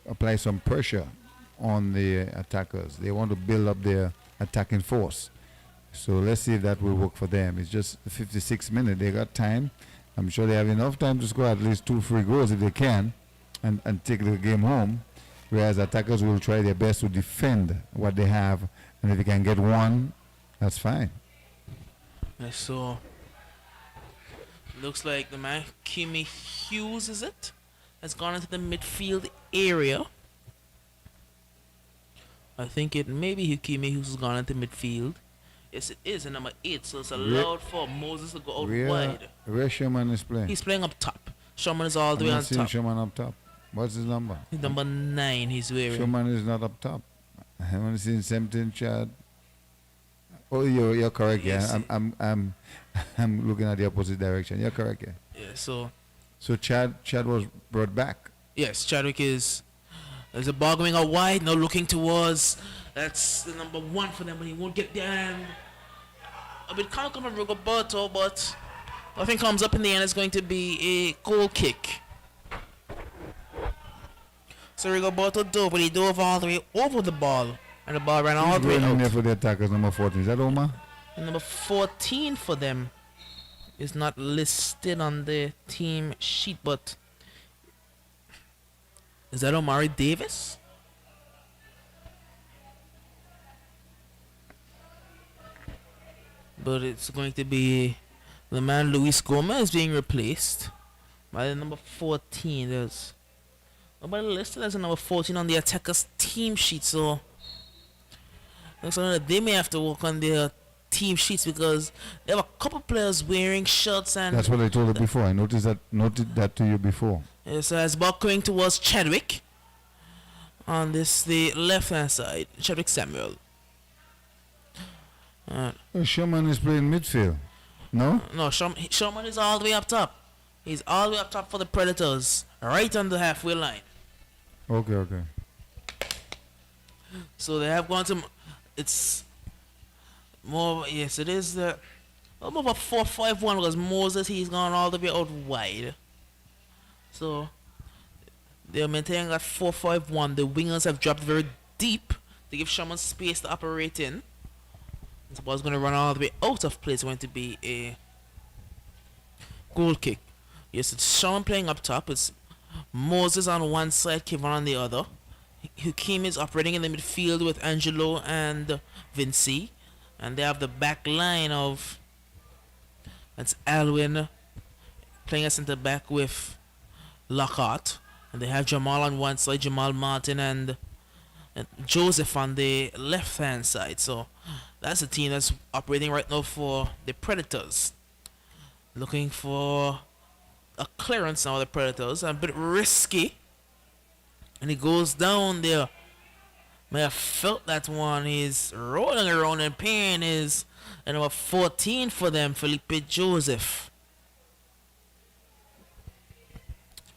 apply some pressure on the attackers. They want to build up their attacking force. So let's see if that will work for them. It's just 56 minutes. They got time. I'm sure they have enough time to score at least 2-3 goals if they can and take the game home. Whereas attackers will try their best to defend what they have. And if they can get one, that's fine. Yeah, so looks like the man Kimmy Hughes, is it, has gone into the midfield area. I think it maybe Kimmy Hughes has gone into midfield. Yes, it is a number 8, so it's allowed for Moses to go out wide. Where Sherman is playing? He's playing up top. Sherman is all the way on top. Sherman up top. What's his number? He's number 9 he's wearing. Sherman is not up top. I haven't seen 17 Chad. Oh, you're correct. Yes. Yeah, I'm looking at the opposite direction. You're correct. Yeah. Yeah. So Chad was brought back. yes, Chadwick is. There's a ball going out wide. Now looking towards. That's the number 1 for them, but he won't get there. A bit can't come from Rigoberto, but nothing comes up in the end. It's going to be a goal kick. So Rigoberto dove, but he dove all the way over the ball. And the ball ran all the way Who's out. there for the attackers, number 14? Is that Omar? And number 14 for them is not listed on the team sheet, but is that Omari Davis? But it's going to be the man Luis Gomez being replaced by the number 14. There's nobody listed as a number 14 on the attackers team sheet, so looks like they may have to work on their team sheets because they have a couple players wearing shirts and That's what I told you before. I noted that to you before. so as ball going towards Chadwick on the left hand side. Chadwick Samuel. Sherman is playing midfield. No? No, Sherman is all the way up top. He's all the way up top for the Predators, right on the halfway line. Okay. So they have gone to. It's more. Yes, it is the. More of a 4-5-1 because Moses he's gone all the way out wide. So they're maintaining that 4-5-1. The wingers have dropped very deep to give Sherman space to operate in. The ball's going to run all the way out of play. It's going to be a goal kick. Yes, it's Sherman playing up top. It's Moses on one side, Kevin on the other. Hakeem is operating in the midfield with Angelo and Vinci. And they have the back line of... That's Alwyn playing a centre back with Lockhart. And they have Jamal on one side, Jamal Martin and Joseph on the left hand side. So that's the team that's operating right now for the Predators. Looking for a clearance now, the Predators. A bit risky. And he goes down there. May have felt that one. He's rolling around in pain. Is number 14 for them, Felipe Joseph.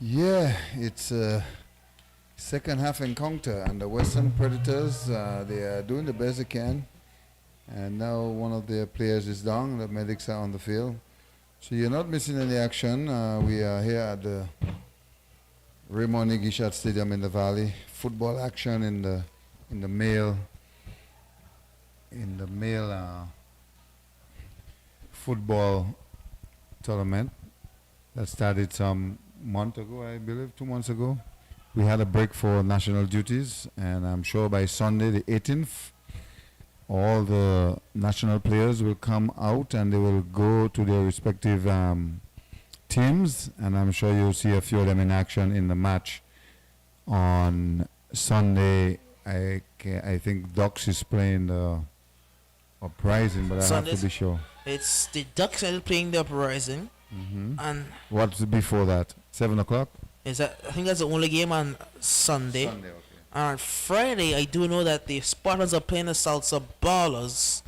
Yeah, it's a second half encounter, and the Western Predators, they are doing the best they can. And now one of their players is down. The medics are on the field. So you're not missing any action. We are here at the Raymond Igishat Stadium in the Valley. Football action in the male football tournament that started some month ago, I believe, 2 months ago. We had a break for national duties, and I'm sure by Sunday the 18th, all the national players will come out and they will go to their respective teams, and I'm sure you'll see a few of them in action in the match on Sunday. I think Ducks is playing the Uprising, but I have to be sure. It's the Ducks that are playing the Uprising. And what's before that? 7 o'clock? I think that's the only game on Sunday. Sunday, okay. On Friday, I do know that the Spartans are playing the Salsa Ballers,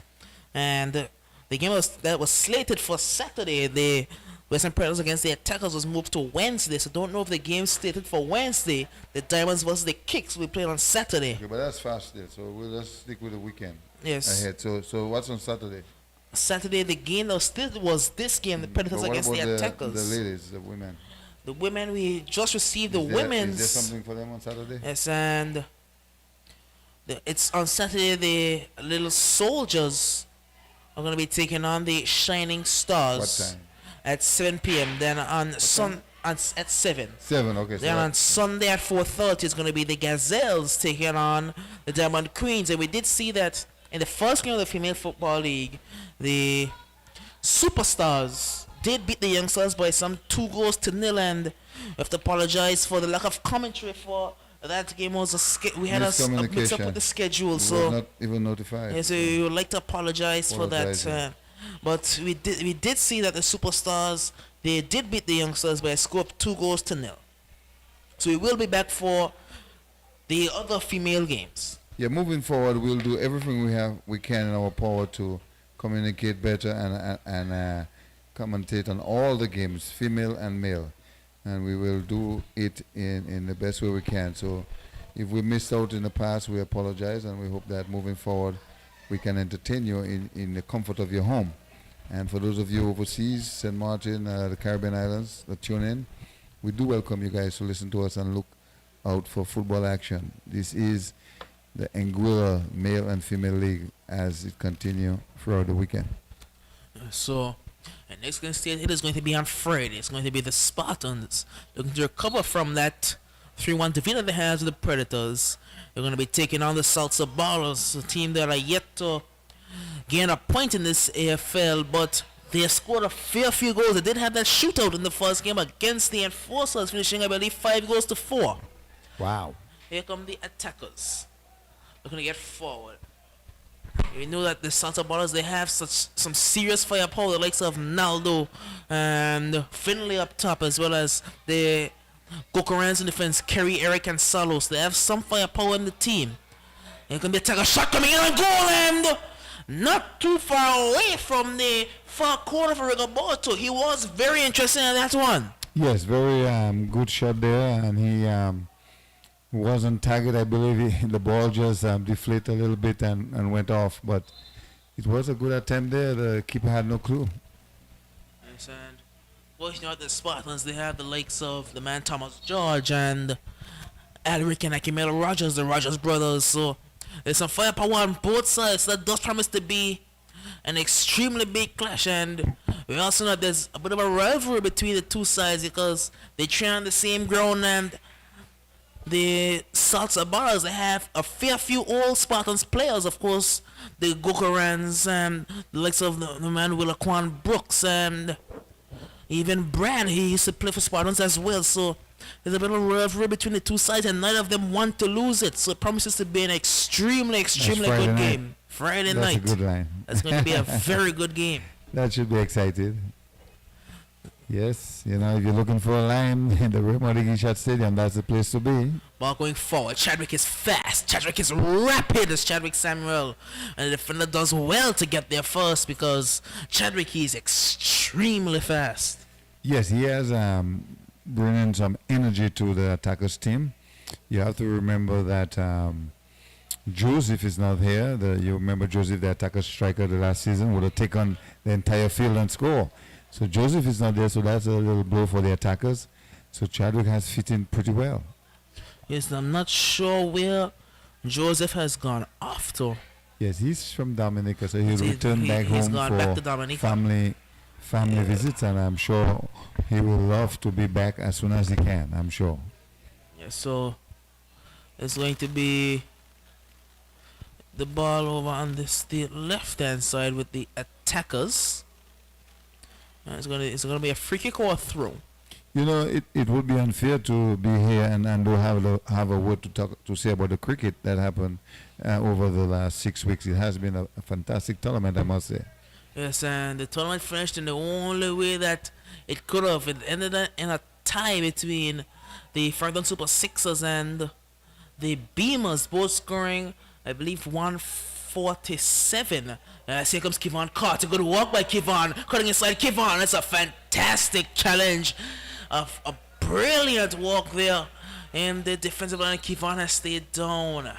and the game that was slated for Saturday, the Western Predators against the Attackers, was moved to Wednesday. So don't know if the game slated for Wednesday. The Diamonds versus the Kicks will play on Saturday. Okay, but that's fast still, so we'll just stick with the weekend. Yes. Ahead. So what's on Saturday? Saturday, the game that was this game, the Predators against the Attackers. The ladies, the women. The women, we just received the Is there women's. something for them on Saturday? Yes, and it's on Saturday. The little soldiers are going to be taking on the Shining Stars. What time? At 7 p.m. Then on at 7. 7, okay. Then on Sunday at 4:30 it's going to be the Gazelles taking on the Diamond Queens. And we did see that in the first game of the Female Football League, the Superstars did beat the Youngsters by some 2-0, and we have to apologize for the lack of commentary for that game. Was we had a mix up with the schedule, so not even notified. yeah, so we would like to apologize for that. But we did see that the Superstars, they did beat the Youngsters by a score of 2-0. So we will be back for the other female games. Yeah, moving forward, we'll do everything we can in our power to communicate better and commentate on all the games, female and male, and we will do it in the best way we can. So if we missed out in the past, we apologize, and we hope that moving forward we can entertain you in the comfort of your home. And for those of you overseas, St. Martin, the Caribbean Islands, that tune in, we do welcome you guys to listen to us and look out for football action. This is the Anguilla Male and Female League as it continues throughout the weekend. So, and next game state, it is going to be on Friday. It's going to be the Spartans looking to recover from that 3-1 defeat at the hands of the Predators. They're going to be taking on the Salsa Ballers, a team that are yet to gain a point in this AFL, but they have scored a fair few goals. They did have that shootout in the first game against the Enforcers, finishing, I believe, 5-4. Wow. Here come the attackers. They're going to get forward. We know that the Salsa Ballers, they have some serious firepower, the likes of Naldo and Finley up top, as well as the Gokarans in defense, Kerry, Eric, and Salos. They have some firepower in the team. Here can be a shot coming in on goal, and not too far away from the far corner for Rigoberto. He was very interesting in that one. Yes, very good shot there, and he wasn't tagged. I believe the ball just deflated a little bit and went off, but it was a good attempt there. The keeper had no clue. Yes, and well, you know, the Spartans, they have the likes of the man Thomas George and Alric and Akimel Rogers, the Rogers brothers. So there's some firepower on both sides. That does promise to be an extremely big clash, and we also know that there's a bit of a rivalry between the two sides because they train on the same ground, and the Salsa Ballers, they have a fair few old Spartans players, of course, the Gokarans and the likes of the man Willaquan Brooks, and even Brad, he used to play for Spartans as well. So there's a bit of a rivalry between the two sides, and neither of them want to lose it. So it promises to be an extremely good game. Friday night. That's a good line. That's going to be a very good game. That should be excited. Yes, you know, if you're looking for a line in the Raymond Igishat Stadium, that's the place to be. Ball going forward. Chadwick is fast. Chadwick is rapid as Chadwick Samuel. And the defender does well to get there first because Chadwick is extremely fast. Yes, he has bringing some energy to the attackers team. You have to remember that Joseph is not here. You remember Joseph, the attacker striker the last season, would have taken the entire field and score. So Joseph is not there, so that's a little blow for the attackers. So Chadwick has fit in pretty well. Yes, I'm not sure where Joseph has gone off to. Yes, he's from Dominica, so he'll return back he's home gone back to for Dominica. family visits, and I'm sure he will love to be back as soon as he can, I'm sure. Yeah, so it's going to be the ball over on the left-hand side with the attackers. It's gonna be a free kick or a throw. You know, it would be unfair to be here and to have a word to say about the cricket that happened over the last 6 weeks. It has been a fantastic tournament, I must say. Yes, and the tournament finished in the only way that it could have. It ended in a tie between the Frankton Super Sixers and the Beamers, both scoring, I believe, 147. Here comes Kevon Carter. Good walk by Kevon. Cutting inside Kevon. It's a fantastic challenge. A brilliant walk there. And the defensive line, Kevon, has stayed down.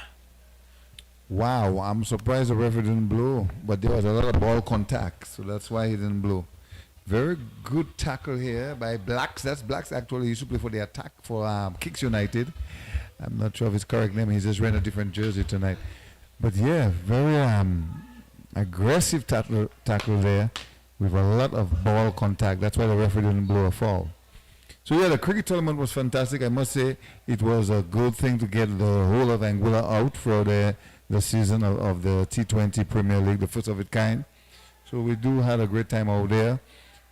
Wow, I'm surprised the referee didn't blow. But there was a lot of ball contact, so that's why he didn't blow. Very good tackle here by Blacks. That's Blacks actually. He used to play for the attack for Kicks United. I'm not sure of his correct name. He just ran a different jersey tonight. But yeah, very aggressive tackle there with a lot of ball contact. That's why the referee didn't blow a foul. So yeah, the cricket tournament was fantastic. I must say it was a good thing to get the whole of Anguilla out for the season of the T20 Premier League, the first of its kind. So we do had a great time out there,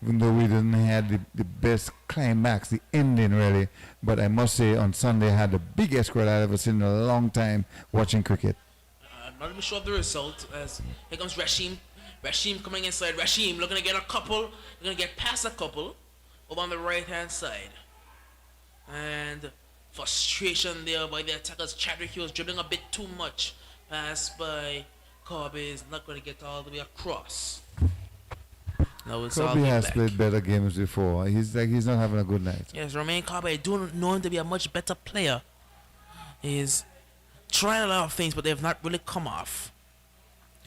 even though we didn't have the best climax, the ending really. But I must say on Sunday I had the biggest crowd I've ever seen in a long time watching cricket. I'm not even sure of the result, as here comes Rashim. Rashim coming inside. Rashim looking to get a couple. They're going to get past a couple over on the right-hand side. And frustration there by the attackers. Chadwick Hughes dribbling a bit too much. Pass by Corby is not going to get all the way across. Now it's Corby has played better games before. He's not having a good night. Yes, Romain Corby, I do know him to be a much better player. He's trying a lot of things, but they have not really come off.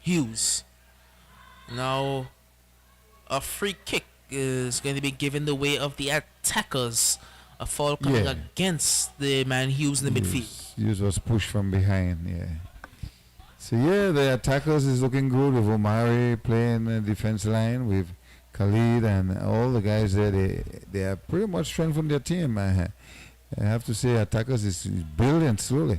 Hughes. Now, a free kick is going to be given the way of the attackers. A foul coming against the man Hughes in the midfield. Hughes was pushed from behind, yeah. So yeah, the attackers is looking good with Omari playing the defense line with Khalid and all the guys there. They are pretty much strengthened their team. I have to say, attackers is building slowly.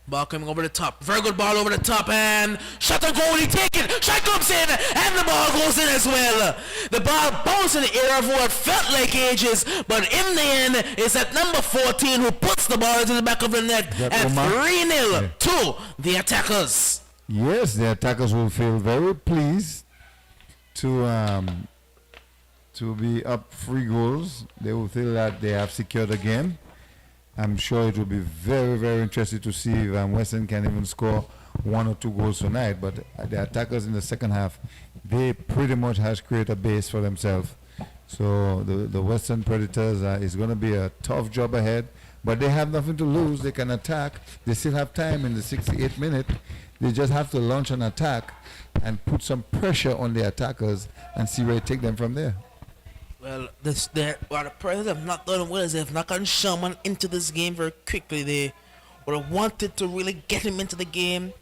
Ball coming over the top. Very good ball over the top, and shot on goal. He taken. Shot comes in, and the ball goes in as well. The ball bounced in the air for what felt like ages, but in the end, it's at number 14 who puts the ball into the back of the net, and 3-0 to the attackers. Yes, the attackers will feel very pleased to be up 3 goals. They will feel that they have secured the game. I'm sure it will be very, very interesting to see if Western can even score 1 or 2 goals tonight. But the attackers in the second half, they pretty much has created a base for themselves. So the Western Predators is going to be a tough job ahead. But they have nothing to lose. They can attack. They still have time in the 68th minute. They just have to launch an attack and put some pressure on the attackers and see where they take them from there. Well, the Predators have not done well as they have not gotten Sherman into this game very quickly. They would have wanted to really get him into the game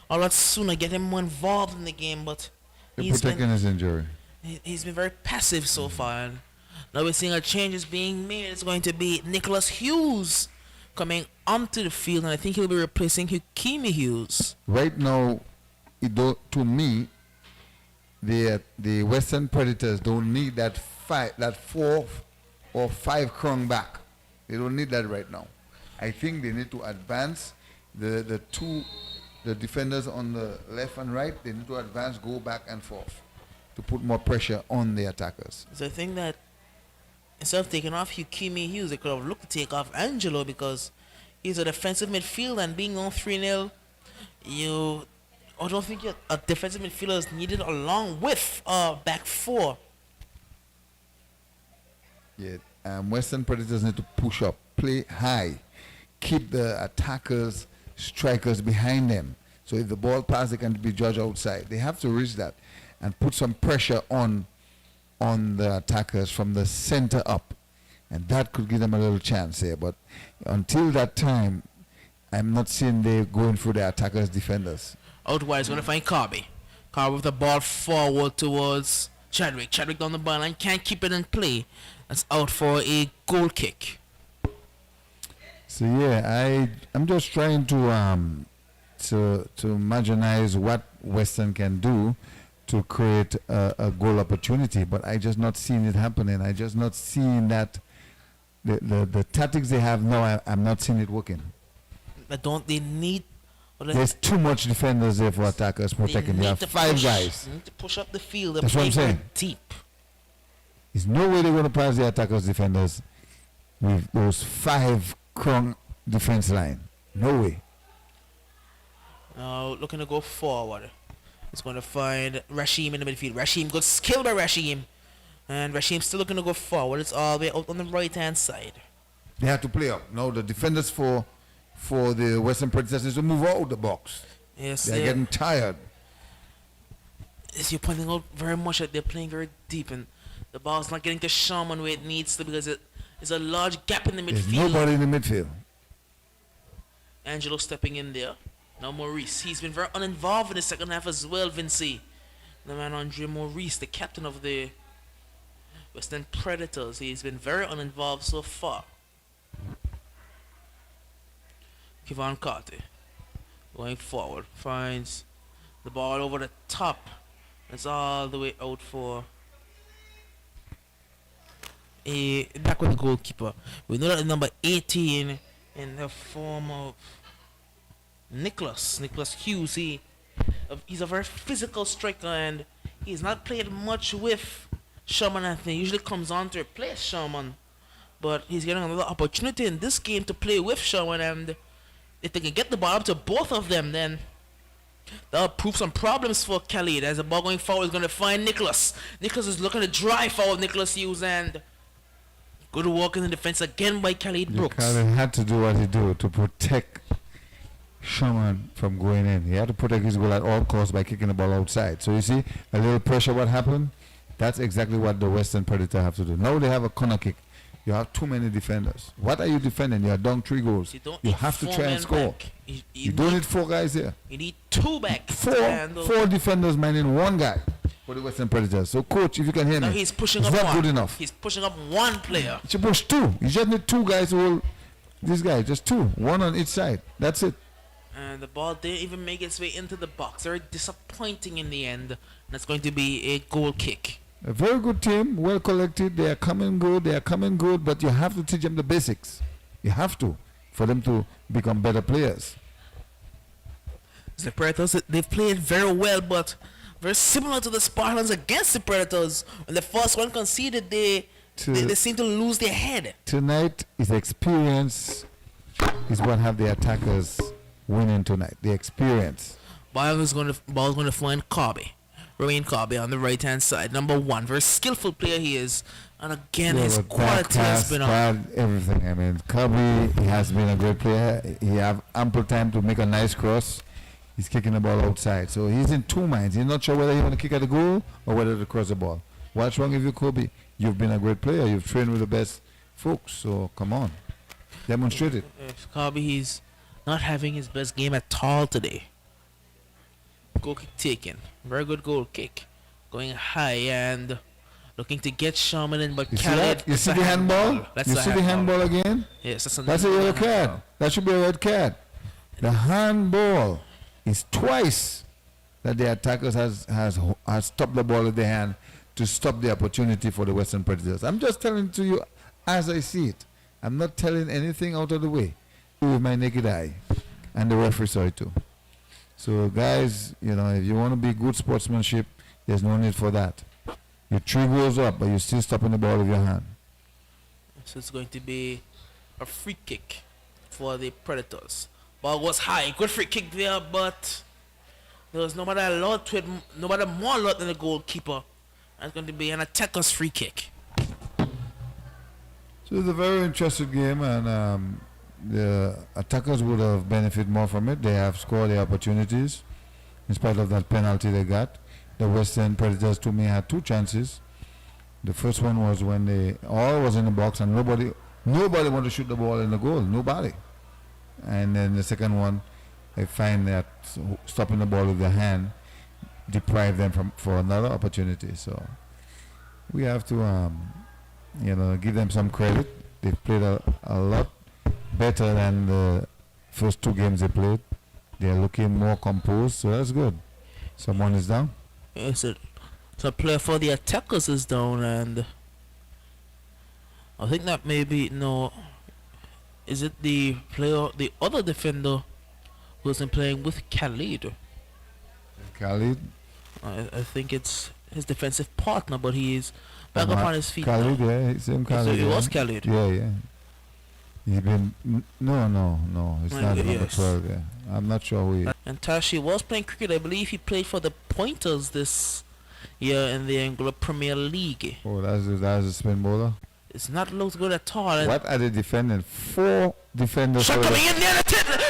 a lot sooner, get him more involved in the game, but They're protecting his injury. He's been very passive so far. And now we're seeing a change is being made. It's going to be Nicholas Hughes coming onto the field, and I think he'll be replacing Hukimi Hughes. Right now, to me, the Western Predators don't need that 4 or 5 crunk back. They don't need that right now. I think they need to advance the defenders on the left and right. They need to advance, go back and forth to put more pressure on the attackers. So I think that instead of taking off Hukimi Hughes, they could have looked to take off Angelo because he's a defensive midfielder, and being on 3-0, I don't think a defensive midfielder is needed along with back 4. Yeah, Western Predators need to push up, play high, keep the attackers, strikers behind them. So if the ball passes, they can be judged outside. They have to reach that and put some pressure on the attackers from the center up, and that could give them a little chance here. But until that time, I'm not seeing they going through the attackers' defenders. Outwise, going to find Corby. Corby with the ball forward towards Chadwick. Chadwick down the ball and can't keep it in play. That's out for a goal kick. So yeah, I'm just trying to imaginize what Western can do to create a goal opportunity, but I just not seeing it happening. I just not seeing that the tactics they have now. I'm not seeing it working. But don't they need? There's too much defenders there for attackers protecting. They have 5 guys. They need to push up the field. That's what I'm saying. Deep. There's no way they're going to pass the attackers defenders with those 5 crunk defense line. No way. Now looking to go forward. It's going to find Rashim in the midfield. Rashim, good skill by Rashim. And Rashim still looking to go forward. It's all the way out on the right-hand side. They have to play up. Now the defenders for the Western Predators is to move out the box. Yes, they're getting tired. As you're pointing out very much that they're playing very deep, and The ball's not getting to Sherman where it needs to because there's a large gap in the There's midfield. nobody in the midfield. Angelo stepping in there. Now Maurice. He's been very uninvolved in the second half as well, Vinci. The man Andre Maurice, the captain of the Western Predators. He's been very uninvolved so far. Kevon Carter going forward. Finds the ball over the top. It's all the way out for a back with the goalkeeper. We know that the number 18 in the form of Nicholas Hughes. He's a very physical striker and he's not played much with Sherman Anthony. He usually comes on to replace Sherman, but he's getting another opportunity in this game to play with Sherman, and if they can get the ball up to both of them, then that'll prove some problems for Khalid. As the ball going forward is going to find Nicholas. Nicholas is looking to drive forward Nicholas Hughes, and good work in the defense again by Khalid Brooks. Khalid had to do what he did to protect Sherman from going in. He had to protect his goal at all costs by kicking the ball outside. So you see, a little pressure, what happened? That's exactly what the Western Predator have to do. Now they have a corner kick. You have too many defenders. What are you defending? You are down 3 goals. You have to try and score. You don't need 4 guys here. You need 2 back. 4 defenders minding 1 guy for the Western Predators. So coach, if you can hear me, he's pushing it's up not 1. good enough. He's pushing up 1 player. You should push 2. You just need 2 guys who will. This guy, just 2. 1 on each side. That's it. And the ball didn't even make its way into the box. Very disappointing in the end. That's going to be a goal kick. A very good team, well collected. They are coming good, but you have to teach them the basics. You have to, for them to become better players. The Predators, they've played very well, but very similar to the Spartans against the Predators. When the first one conceded, they seem to lose their head. Tonight is experience is what have the attackers winning tonight. The experience. Ball's going to find Carby. Romain Carby on the right hand side, number 1. Very skillful player he is, and again his quality has been on. Everything. I mean, Carby, he has been a great player. He have ample time to make a nice cross. He's kicking the ball outside, so he's in 2 minds. He's not sure whether he want to kick at the goal or whether to cross the ball. What's wrong with you, Kobe? You've been a great player. You've trained with the best folks, so come on, demonstrate it. Carby, he's not having his best game at all today. Goal kick taken. Very good goal kick. Going high and looking to get Sherman in, but Khalid. You see the handball? You see the handball again? Yes, that's a yellow card. That should be a red card. The handball is twice that the attackers has stopped the ball with their hand to stop the opportunity for the Western Predators. I'm just telling to you as I see it. I'm not telling anything out of the way with my naked eye, and the referee saw it too. So guys, you know, if you want to be good sportsmanship, there's no need for that. You're 3 goals up, but you're still stopping the ball with your hand. So it's going to be a free kick for the Predators. Ball was high, good free kick there, but there was nobody allowed to it, nobody more allowed than the goalkeeper. That's going to be an attacker's free kick. So it's a very interesting game, and the attackers would have benefited more from it. They have scored their opportunities in spite of that penalty they got. The Western Predators to me had 2 chances. The first one was when they all was in the box and nobody wanted to shoot the ball in the goal. Nobody. And then the second one, they find that stopping the ball with the hand deprived them for another opportunity. So we have to give them some credit. They've played a lot better than the first 2 games they played. They're looking more composed, so that's good. Someone is down. Yes, so a player for the attackers is down, and I think that maybe is it the player, the other defender who's been playing with Khalid? Khalid? I think it's his defensive partner, but he is back up on his feet. Khalid, yeah, it's him. Khalid. So it was Khalid. Yeah. He's been no. It's not number 12. Yeah, I'm not sure who he is. And Tashi was playing cricket. I believe he played for the Pointers this year in the Angola Premier League. Oh, that's a spin bowler. It's not looked good at all. What are they defending? 4 defenders. Shot coming in there,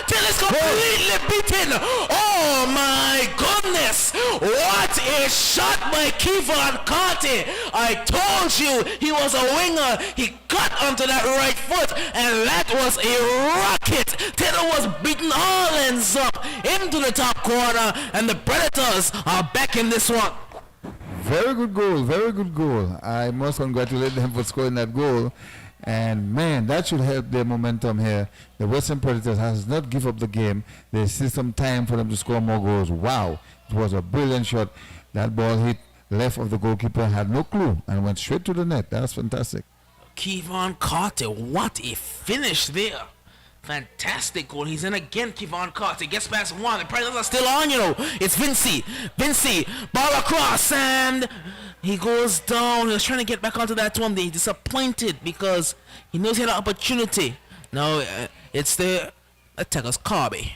until it's completely beaten. Oh my goodness! What a shot by Kevon Carty! I told you he was a winger. He got onto that right foot, and that was a rocket. Taylor was beaten all ends up into the top corner, and the Predators are back in this one. Very good goal, very good goal. I must congratulate them for scoring that goal. And man, that should help their momentum here. The Western Predators has not give up the game. There's still some time for them to score more goals. Wow, it was a brilliant shot. That ball hit left of the goalkeeper, had no clue, and went straight to the net. That's fantastic. Kevon Carter, what a finish there. Fantastic goal. He's in again. Kevon Carter gets past one. The Predators are still on, you know. It's Vinci, ball across, and he goes down. He was trying to get back onto that one. He's disappointed because he knows he had an opportunity. Now it's the attacker's Carby.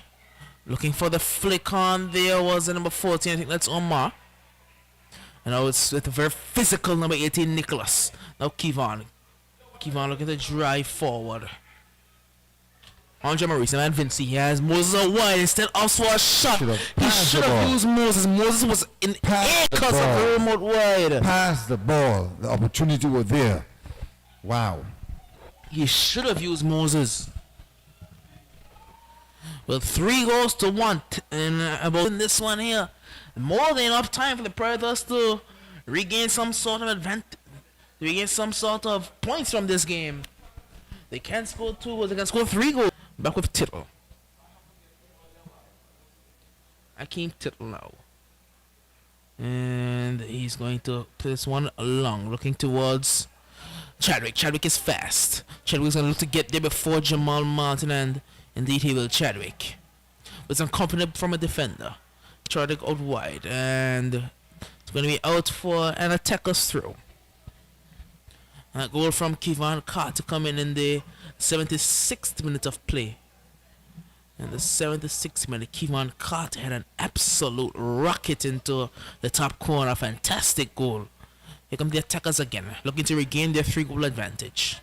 Looking for the flick on there was the number 14. I think that's Omar. And now it's with a very physical number 18, Nicholas. Now Kevon looking to drive forward. Andre Maurice and Vinci, he has Moses a wide instead of for a shot. He should have used Moses. Moses was in acres of the remote wide. Pass the ball. The opportunity was there. Wow. He should have used Moses. Well, 3-1 and about in this one here. More than enough time for the Predators to regain some sort of advantage, regain some sort of points from this game. They can score 2 goals. They can score 3 goals. Back with Tittle. Akeem Tittle now. And he's going to play this one along, looking towards Chadwick. Chadwick is fast. Chadwick's going to look to get there before Jamal Martin, and indeed he will. Chadwick with some confidence from a defender. Chadwick out wide, and it's going to be out for an attacker's throw. A goal from Kevon Carter coming in the 76th minute of play. In the 76th minute, Kevon Carter had an absolute rocket into the top corner. Fantastic goal. Here come the attackers again, looking to regain their 3-goal advantage.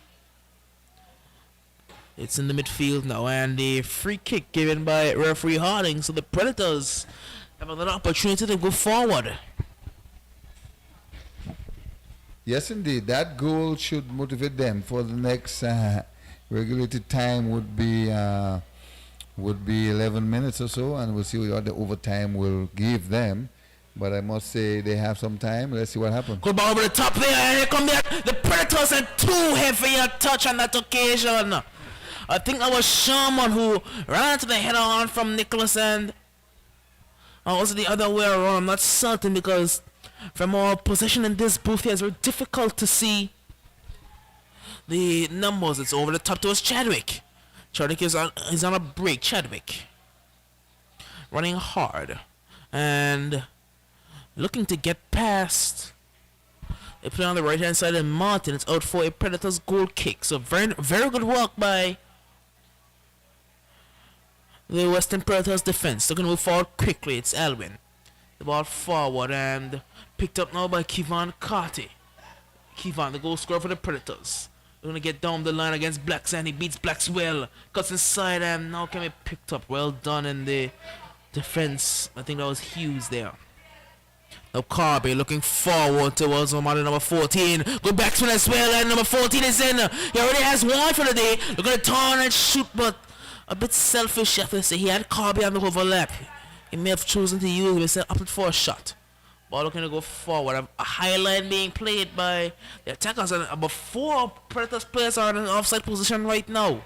It's in the midfield now, and the free kick given by referee Harding. So the Predators have another opportunity to go forward. Yes, indeed. That goal should motivate them for the next regulated time would be 11 minutes or so, and we'll see what the overtime will give them. But I must say they have some time. Let's see what happens. Good ball over the top there, and here come the Predators, and too heavy a touch on that occasion. I think that was Sherman who ran into the header on from Nicholas, and or was it the other way around? I'm not certain, because from our position in this booth here, it's very difficult to see the numbers. It's over the top towards Chadwick. Chadwick is on a break. Chadwick running hard and looking to get past. They play on the right hand side, and Martin is out for a Predators goal kick. So very, very good work by the Western Predators defense. They're going to move forward quickly. It's Alwyn. The ball forward and picked up now by Kevon Carty. Kevon, the goal scorer for the Predators. They're going to get down the line against Blacks, and he beats Blacks well. Cuts inside, and now can be picked up. Well done in the defense. I think that was Hughes there. Now Carby looking forward towards number 14. Good backspin as well, and number 14 is in. He already has one for the day. They're going to turn and shoot, but a bit selfish, I have to say. He had Carby on the overlap. He may have chosen to use him instead, opted for a shot. Ball looking to go forward. A highline being played by the attackers, and about 4 Predators players are in an offside position right now.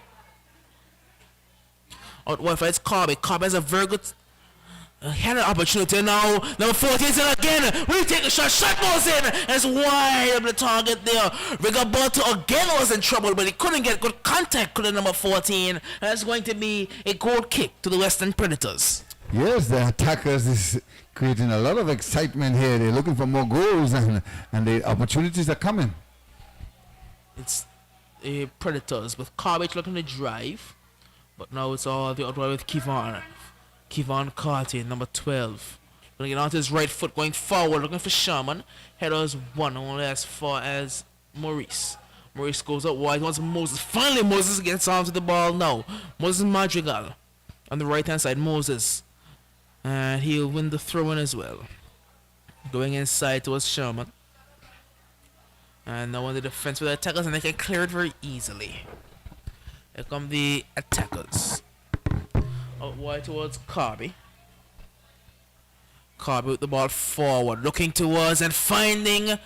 Out wide for it's Carby. Carby has a very good had an opportunity now. Number 14 is in again. We take a shot. Shot goes in. And it's wide of the target there. Rigoberto again was in trouble, but he couldn't get good contact with the number 14. And that's going to be a goal kick to the Western Predators. Yes, the attackers is creating a lot of excitement here. They're looking for more goals, and the opportunities are coming. It's the Predators with Carby looking to drive, but now it's all the other way with Kevon Carty, number 12. Gonna get onto his right foot, going forward, looking for Sherman. Headers one, only as far as Maurice. Maurice goes up wide, wants Moses. Finally, Moses gets onto the ball now. Moses Madrigal. On the right hand side, Moses. And he'll win the throw in as well. Going inside towards Sherman. And now on the defense with the attackers, and they can clear it very easily. Here come the attackers. Out wide towards Carby. Carby with the ball forward, looking towards and finding.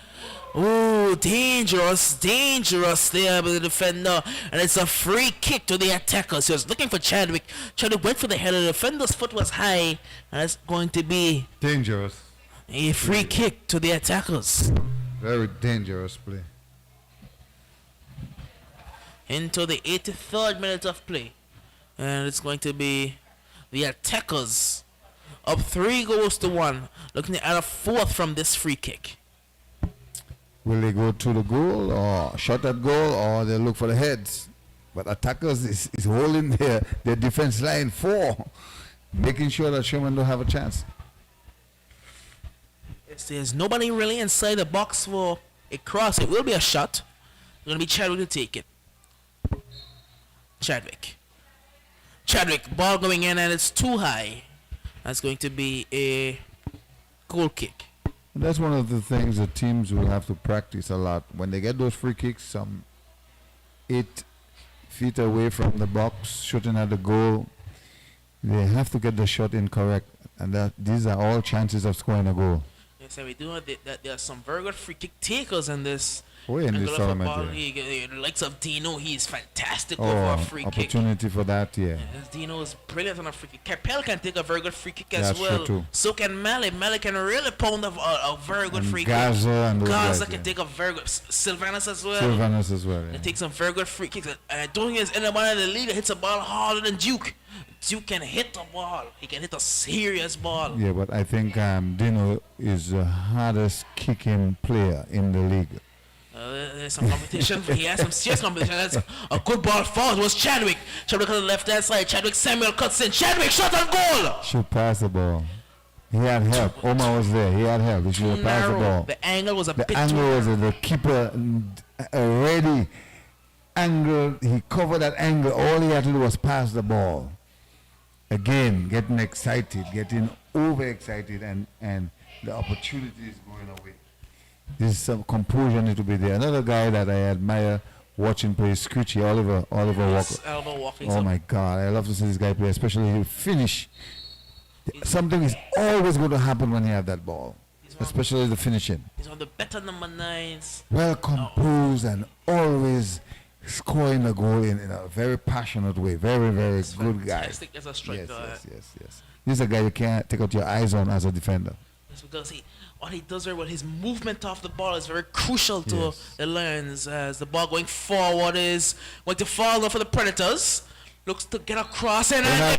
Ooh, dangerous there by the defender. And it's a free kick to the attackers. He was looking for Chadwick. Chadwick went for the head of the defender's foot was high. And it's going to be Dangerous. a free kick to the attackers. Very dangerous play. Into the 83rd minute of play. And it's going to be the attackers up 3-1. Looking to add a fourth from this free kick. Will they go to the goal or shot at goal, or they look for the heads? But attackers is holding their defense line 4, making sure that Sherman don't have a chance. There's nobody really inside the box for a cross. It will be a shot. It's going to be Chadwick to take it. Chadwick, ball going in and it's too high. That's going to be a goal kick. And that's one of the things the teams will have to practice a lot. When they get those free kicks, some 8 feet away from the box, shooting at the goal, they have to get the shot in correct. And that these are all chances of scoring a goal. Yes, and we do know that there are some very good free kick takers in this. Oh, in this tournament, the likes of Dino, he's fantastic over a free kick. Opportunity for that, yeah. Yes, Dino is brilliant on a free kick. Capel can take a very good free kick as That's well. true too. So can Mali. Mali can really pound a very good free Gaza kick. and those Gaza guys, can yeah. take a very good. Sylvanus as well. Sylvanus as well, yeah. They take some very good free kicks. And I don't think there's anybody in the league that hits a ball harder than Duke. Duke can hit a ball. He can hit a serious ball. Yeah, but I think Dino is the hardest kicking player in the league. There's some competition. He has some serious competition. That's a good ball forward was Chadwick. Chadwick on the left hand side. Chadwick Samuel cuts in. Chadwick shot on goal. Should pass the ball. He had help. Omar was there. He had help. He should have passed the ball. The angle was a bit The too angle was narrow. the keeper already angled. He covered that angle. All he had to do was pass the ball. Again, getting excited, getting overexcited, and the opportunity is going away. This some composure need to be there. Another guy that I admire watching play is Screechy, Oliver Yes, Walker. Oliver Walker. Oh my God, I love to see this guy play, especially he finish. Something is always going to happen when you have that ball, especially the finishing. He's one of the better number 9s. Well composed and always scoring a goal in a very passionate way. Very, very good guy. Fantastic as a striker. Yes. This is a guy you can't take out your eyes on as a defender. It's because what he does very well, his movement off the ball is very crucial to the Lions, as the ball going forward is going to fall for the Predators. Looks to get across and ball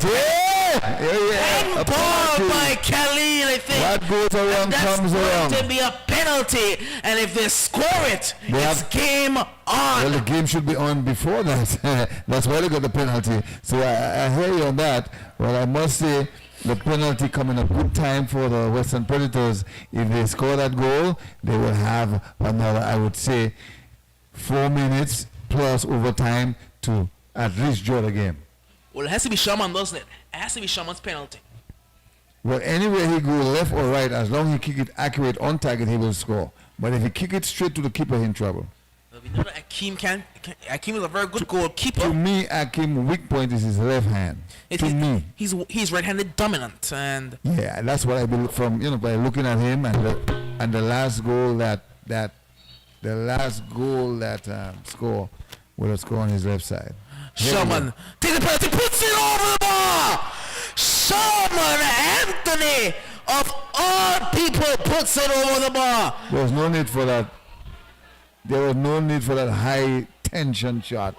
by Khalil, I think. What goes around comes around. That's going to be a penalty, and if they score it, it's game on. Well, the game should be on before that. That's why they got the penalty. So I hear you on that. Well, I must say the penalty coming at a good time for the Western Predators. If they score that goal, they will have another, I would say, 4 minutes plus overtime to at least draw the game. Well, it has to be Sherman, doesn't it? It has to be Sherman's penalty. Well, anywhere he go, left or right, as long as he kick it accurate on target, he will score. But if he kick it straight to the keeper, he's in trouble. Well, we know that Akeem is a very good goalkeeper. To me, Akim's weak point is his left hand. He's right-handed dominant, and yeah, that's what I believe from by looking at him and the last goal that score would have scored on his left side. Sherman takes the penalty, puts it over the bar. Sherman Anthony, of all people, puts it over the bar. There was no need for that. There was no need for that high tension shot.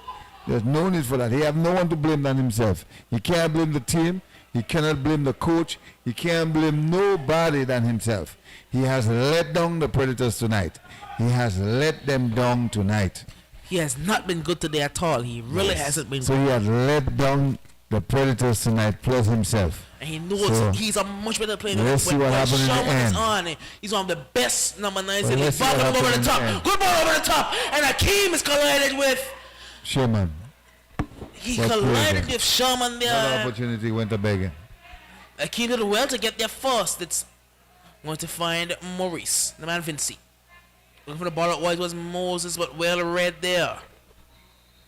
There's no need for that. He have no one to blame than himself. He can't blame the team. He cannot blame the coach. He can't blame nobody than himself. He has let down the Predators tonight. He has let them down tonight. He has not been good today at all. He really hasn't been so good. He has let down the Predators tonight plus himself. And he knows he's a much better player than let's see what happens in the end. Is on. He's one of the best number 9s in the let's see ball what over the happens top. in the end. Good ball over the top. And Akeem is collided with Sherman. He What play collided again? with Sherman Another there. opportunity went to begging. Akeem did well to get there first. It's going to find Maurice, the man Vinci. Looking for the ball out wide was Moses, but well read there.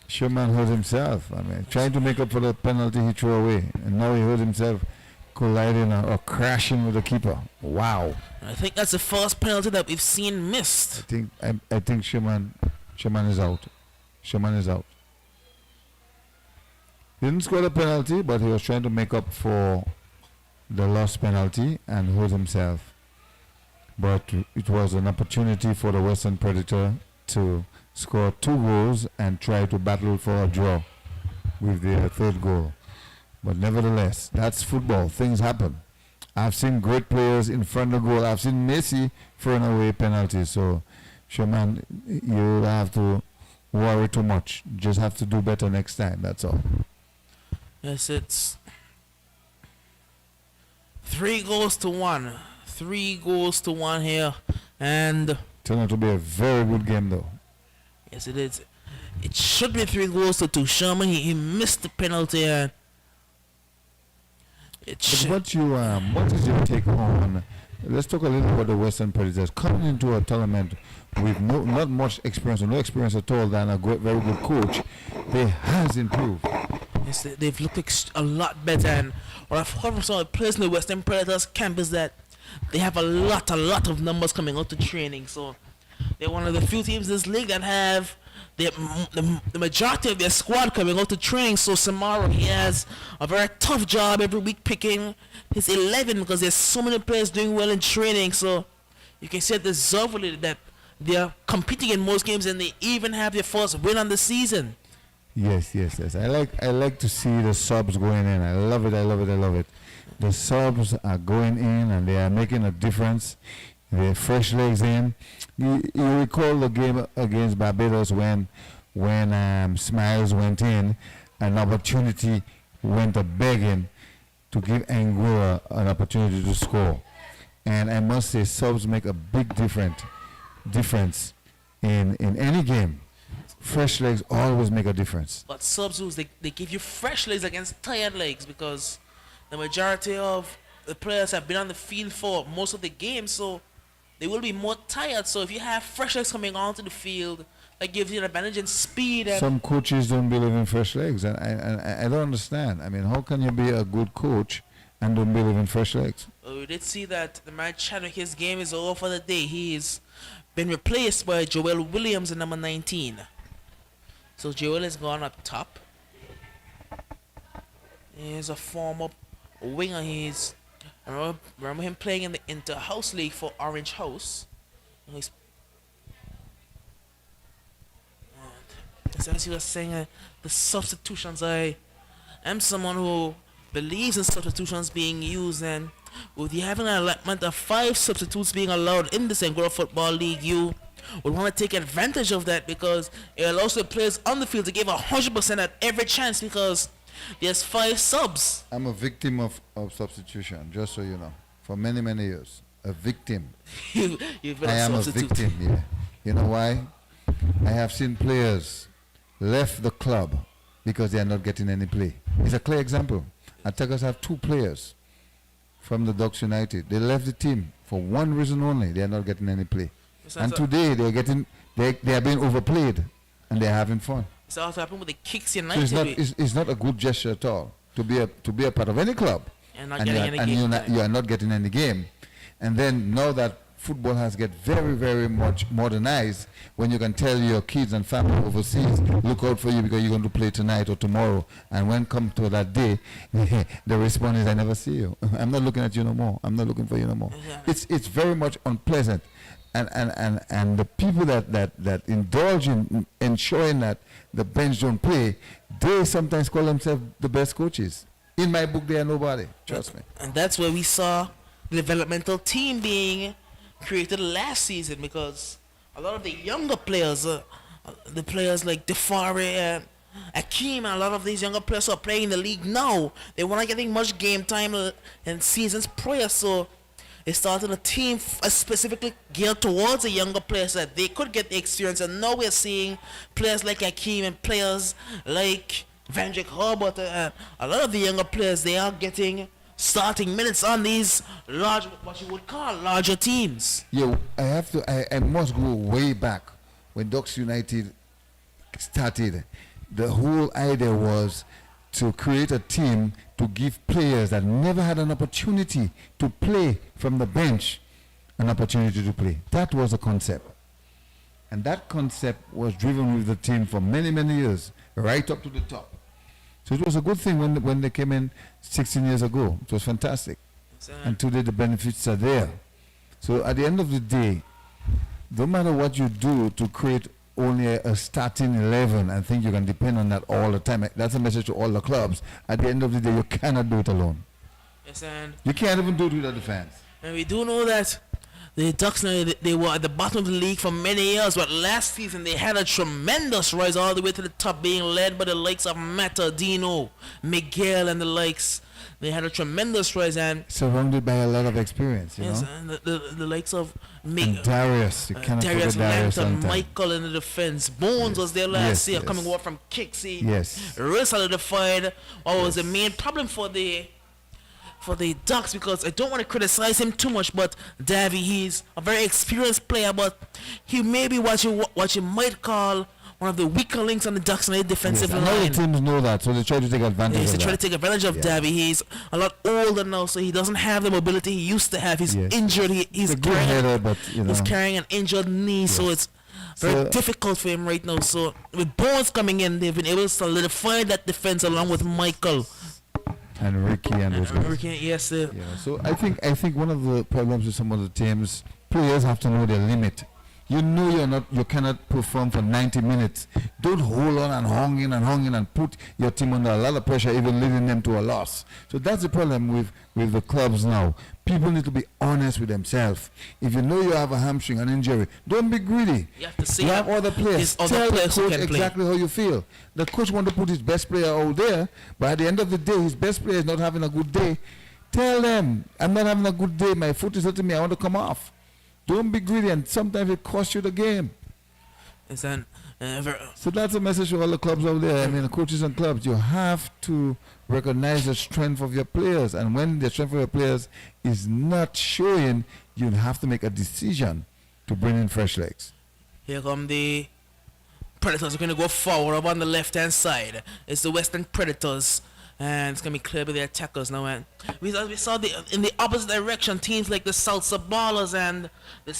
Sherman hurt himself. I mean, trying to make up for the penalty he threw away, and now he hurt himself colliding or crashing with the keeper. Wow. I think that's the first penalty that we've seen missed. I think Sherman is out. Sherman is out. He didn't score the penalty, but he was trying to make up for the lost penalty and hurt himself. But it was an opportunity for the Western Predator to score 2 goals and try to battle for a draw with their 3rd goal. But nevertheless, that's football. Things happen. I've seen great players in front of goal. I've seen Messi throwing away penalties. So, Sherman, you don't have to worry too much. Just have to do better next time. That's all. Yes, it's 3 goals to 1. 3 goals to 1 here. And Turned out to be a very good game, though. yes, it is. It should be 3 goals to 2. Sherman, he missed the penalty. And it But should. what is your take on? Let's talk a little about the Western Predators coming into a tournament with not much experience or no experience at all than a very good coach. They has improved. Yes, they've looked a lot better. And what I've heard from some of the players in the Western Predators camp is that they have a lot of numbers coming out to training. So they're one of the few teams in this league that have the majority of their squad coming out to training. So Samara, he has a very tough job every week picking his 11 because there's so many players doing well in training. So you can see deservedly that they're competing in most games and they even have their first win on the season. Yes. I like to see the subs going in. I love it. The subs are going in and they are making a difference. They're fresh legs in. You recall the game against Barbados when Smiles went in, an opportunity went a begging to give Angola an opportunity to score. And I must say subs make a big difference in any game. Fresh legs always make a difference. But subs, they give you fresh legs against tired legs because the majority of the players have been on the field for most of the game, so they will be more tired. So if you have fresh legs coming onto the field, that gives you an advantage in speed. And some coaches don't believe in fresh legs, and I don't understand. I mean, how can you be a good coach and don't believe in fresh legs? we did see that the man Chadwick, his game is over for the day. He's been replaced by Joel Williams in number 19. So Joel has gone up top. He's a former winger. I remember him playing in the Inter-House League for Orange House. And as he was saying, the substitutions, I am someone who believes in substitutions being used, and with you having an allotment of 5 substitutes being allowed in this Angola Football League, you would want to take advantage of that because it allows the players on the field to give 100% at every chance because there's 5 subs. I'm a victim of substitution, just so you know. For many, many years. A victim. You've been I am a substitute. victim, yeah. You know why? I have seen players left the club because they are not getting any play. It's a clear example. Attackers have 2 players from the Ducks United. They left the team for one reason only. They are not getting any play. And today they are being overplayed and they're having fun. It's also happened with the Kicks So United. it's not a good gesture at all to be a part of any club. And not getting any game time. You are not getting any game. And then now that football has get very, very much modernized, when you can tell your kids and family overseas, look out for you because you're going to play tonight or tomorrow. And when come to that day, the response is, I never see you. I'm not looking at you no more. I'm not looking for you no more. Yeah. It's very much unpleasant. And the people that indulge in ensuring that the bench don't play, they sometimes call themselves the best coaches. In my book, they are nobody. Trust me. And that's where we saw the developmental team being created last season because a lot of the younger players, the players like Defare and Akeem, and a lot of these younger players who are playing in the league now, they weren't getting much game time in seasons prior, so they started a team specifically geared towards the younger players so that they could get the experience. And now we're seeing players like Akeem and players like Vandrick Hobart, a lot of the younger players, they are getting starting minutes on these large, what you would call larger teams. Yeah, I must go way back when Ducks United started. The whole idea was to create a team to give players that never had an opportunity to play from the bench an opportunity to play. That was the concept. And that concept was driven with the team for many, many years, right up to the top. So it was a good thing when they came in 16 years ago. It was fantastic. And today the benefits are there. So at the end of the day, no matter what you do to create only a starting 11 and think you can depend on that all the time, that's a message to all the clubs. At the end of the day, you cannot do it alone. Yes, and you can't even do it without the fans. And we do know that the Ducks, they were at the bottom of the league for many years, but last season they had a tremendous rise all the way to the top, being led by the likes of Mata, Dino, Miguel, and the likes. They had a tremendous rise, and surrounded by a lot of experience, you know. And the likes of Darius, you cannot forget Darius. Langton, Michael in the defense. Bones was there last year, coming over from Kixie. Yes. Real solidified. What was the main problem for the Ducks, because I don't want to criticize him too much, but Davy, he's a very experienced player, but he may be what you might call one of the weaker links on the Ducks in the defensive line. All the teams know that, so they try to take advantage of that. They try to take advantage of Davy. He's a lot older now, so he doesn't have the mobility he used to have. He's injured. He's carrying an injured knee, so it's very difficult for him right now. So with Bones coming in, they've been able to solidify that defense along with Michael. And Ricky and those guys. Ricky, yes, sir. Yeah, so I think one of the problems with some of the teams, players have to know their limit. You know you cannot perform for 90 minutes. Don't hold on and hung in and put your team under a lot of pressure, even leading them to a loss. So that's the problem with the clubs now. People need to be honest with themselves. If you know you have a hamstring, an injury, don't be greedy. You have to see. You have other players. Tell the coach exactly how you feel. The coach wants to put his best player out there, but at the end of the day, his best player is not having a good day. Tell them, I'm not having a good day. My foot is hurting me. I want to come off. Don't be greedy, and sometimes it costs you the game. So that's a message to all the clubs out there. I mean, the coaches and clubs, you have to recognize the strength of your players. And when the strength of your players is not showing, you have to make a decision to bring in fresh legs. Here come the Predators. Are going to go forward up on the left-hand side. It's the Western Predators. And it's going to be clear by the attackers now. And we saw in the opposite direction, teams like the Salsa Ballers and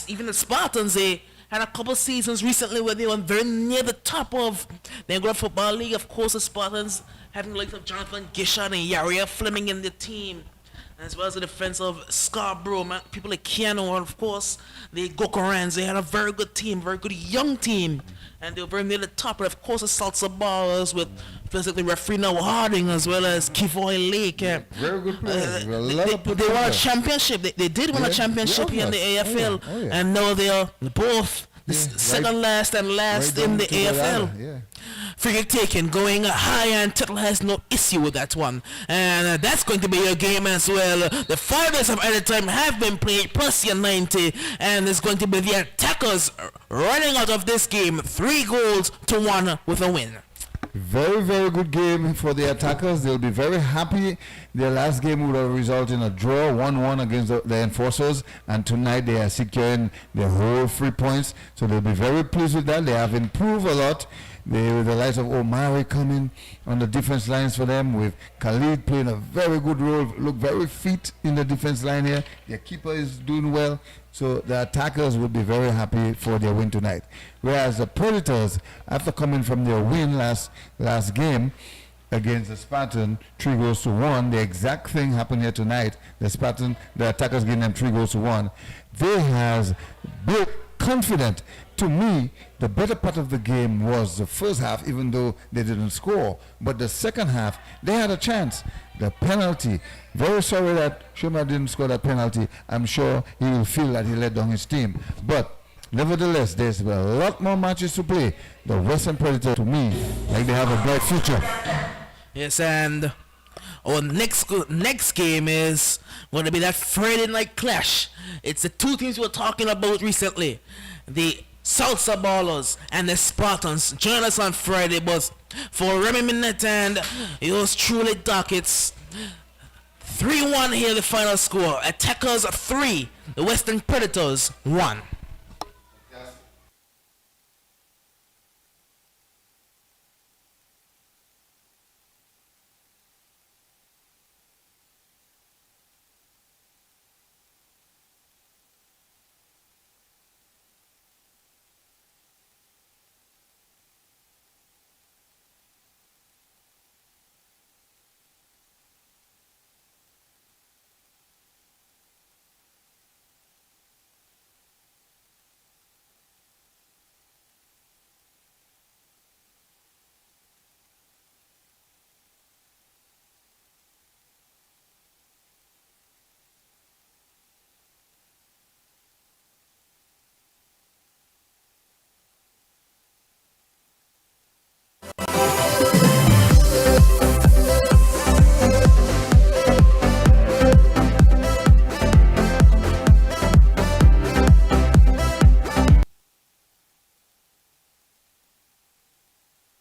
even the Spartans, they had a couple seasons recently where they were very near the top of the Anglo Football League. Of course, the Spartans having the likes of Jonathan Gishard and Yaria Fleming in the team, as well as the defense of Scarborough, people like Keanu, and of course, the Gokorans. They had a very good team, very good young team. And they were very near the top. But of course, the Salsa Ballers with basically referee now Harding, as well as Kivoy Lake. Very good players. They won a championship. They did win a championship here in the AFL. And now they are both second last and last in the AFL. Free kick taken, going high, and Tuttle has no issue with that one. And that's going to be your game as well. The 5 days of added time have been played, plus your 90. And it's going to be the attackers running out of this game 3-1 with a win. Very, very good game for the attackers. They'll be very happy. Their last game would have resulted in a draw, 1-1 against the Enforcers, and tonight they are securing their whole 3 points. So they'll be very pleased with that. They have improved a lot. With the likes of Omari coming on the defense lines for them, with Khalid playing a very good role, look very fit in the defense line here. Their keeper is doing well. So the attackers will be very happy for their win tonight. Whereas the Predators, after coming from their win last game against the Spartan, 3-1, the exact thing happened here tonight. The attackers giving them 3-1. They has built confident. To me, the better part of the game was the first half, even though they didn't score. But the second half, they had a chance. The penalty, very sorry that Schumer didn't score that penalty. I'm sure he will feel that he let down his team. But nevertheless, there's a lot more matches to play. The Western Predators, to me, like they have a bright future. Yes, and our next game is going to be that Friday night clash. It's the two teams we were talking about recently. The Salsa Ballers and the Spartans. Join us on Friday, but for Remy Minette and yours truly, Doc, it's 3-1 here, the final score. Attackers 3, the Western Predators 1.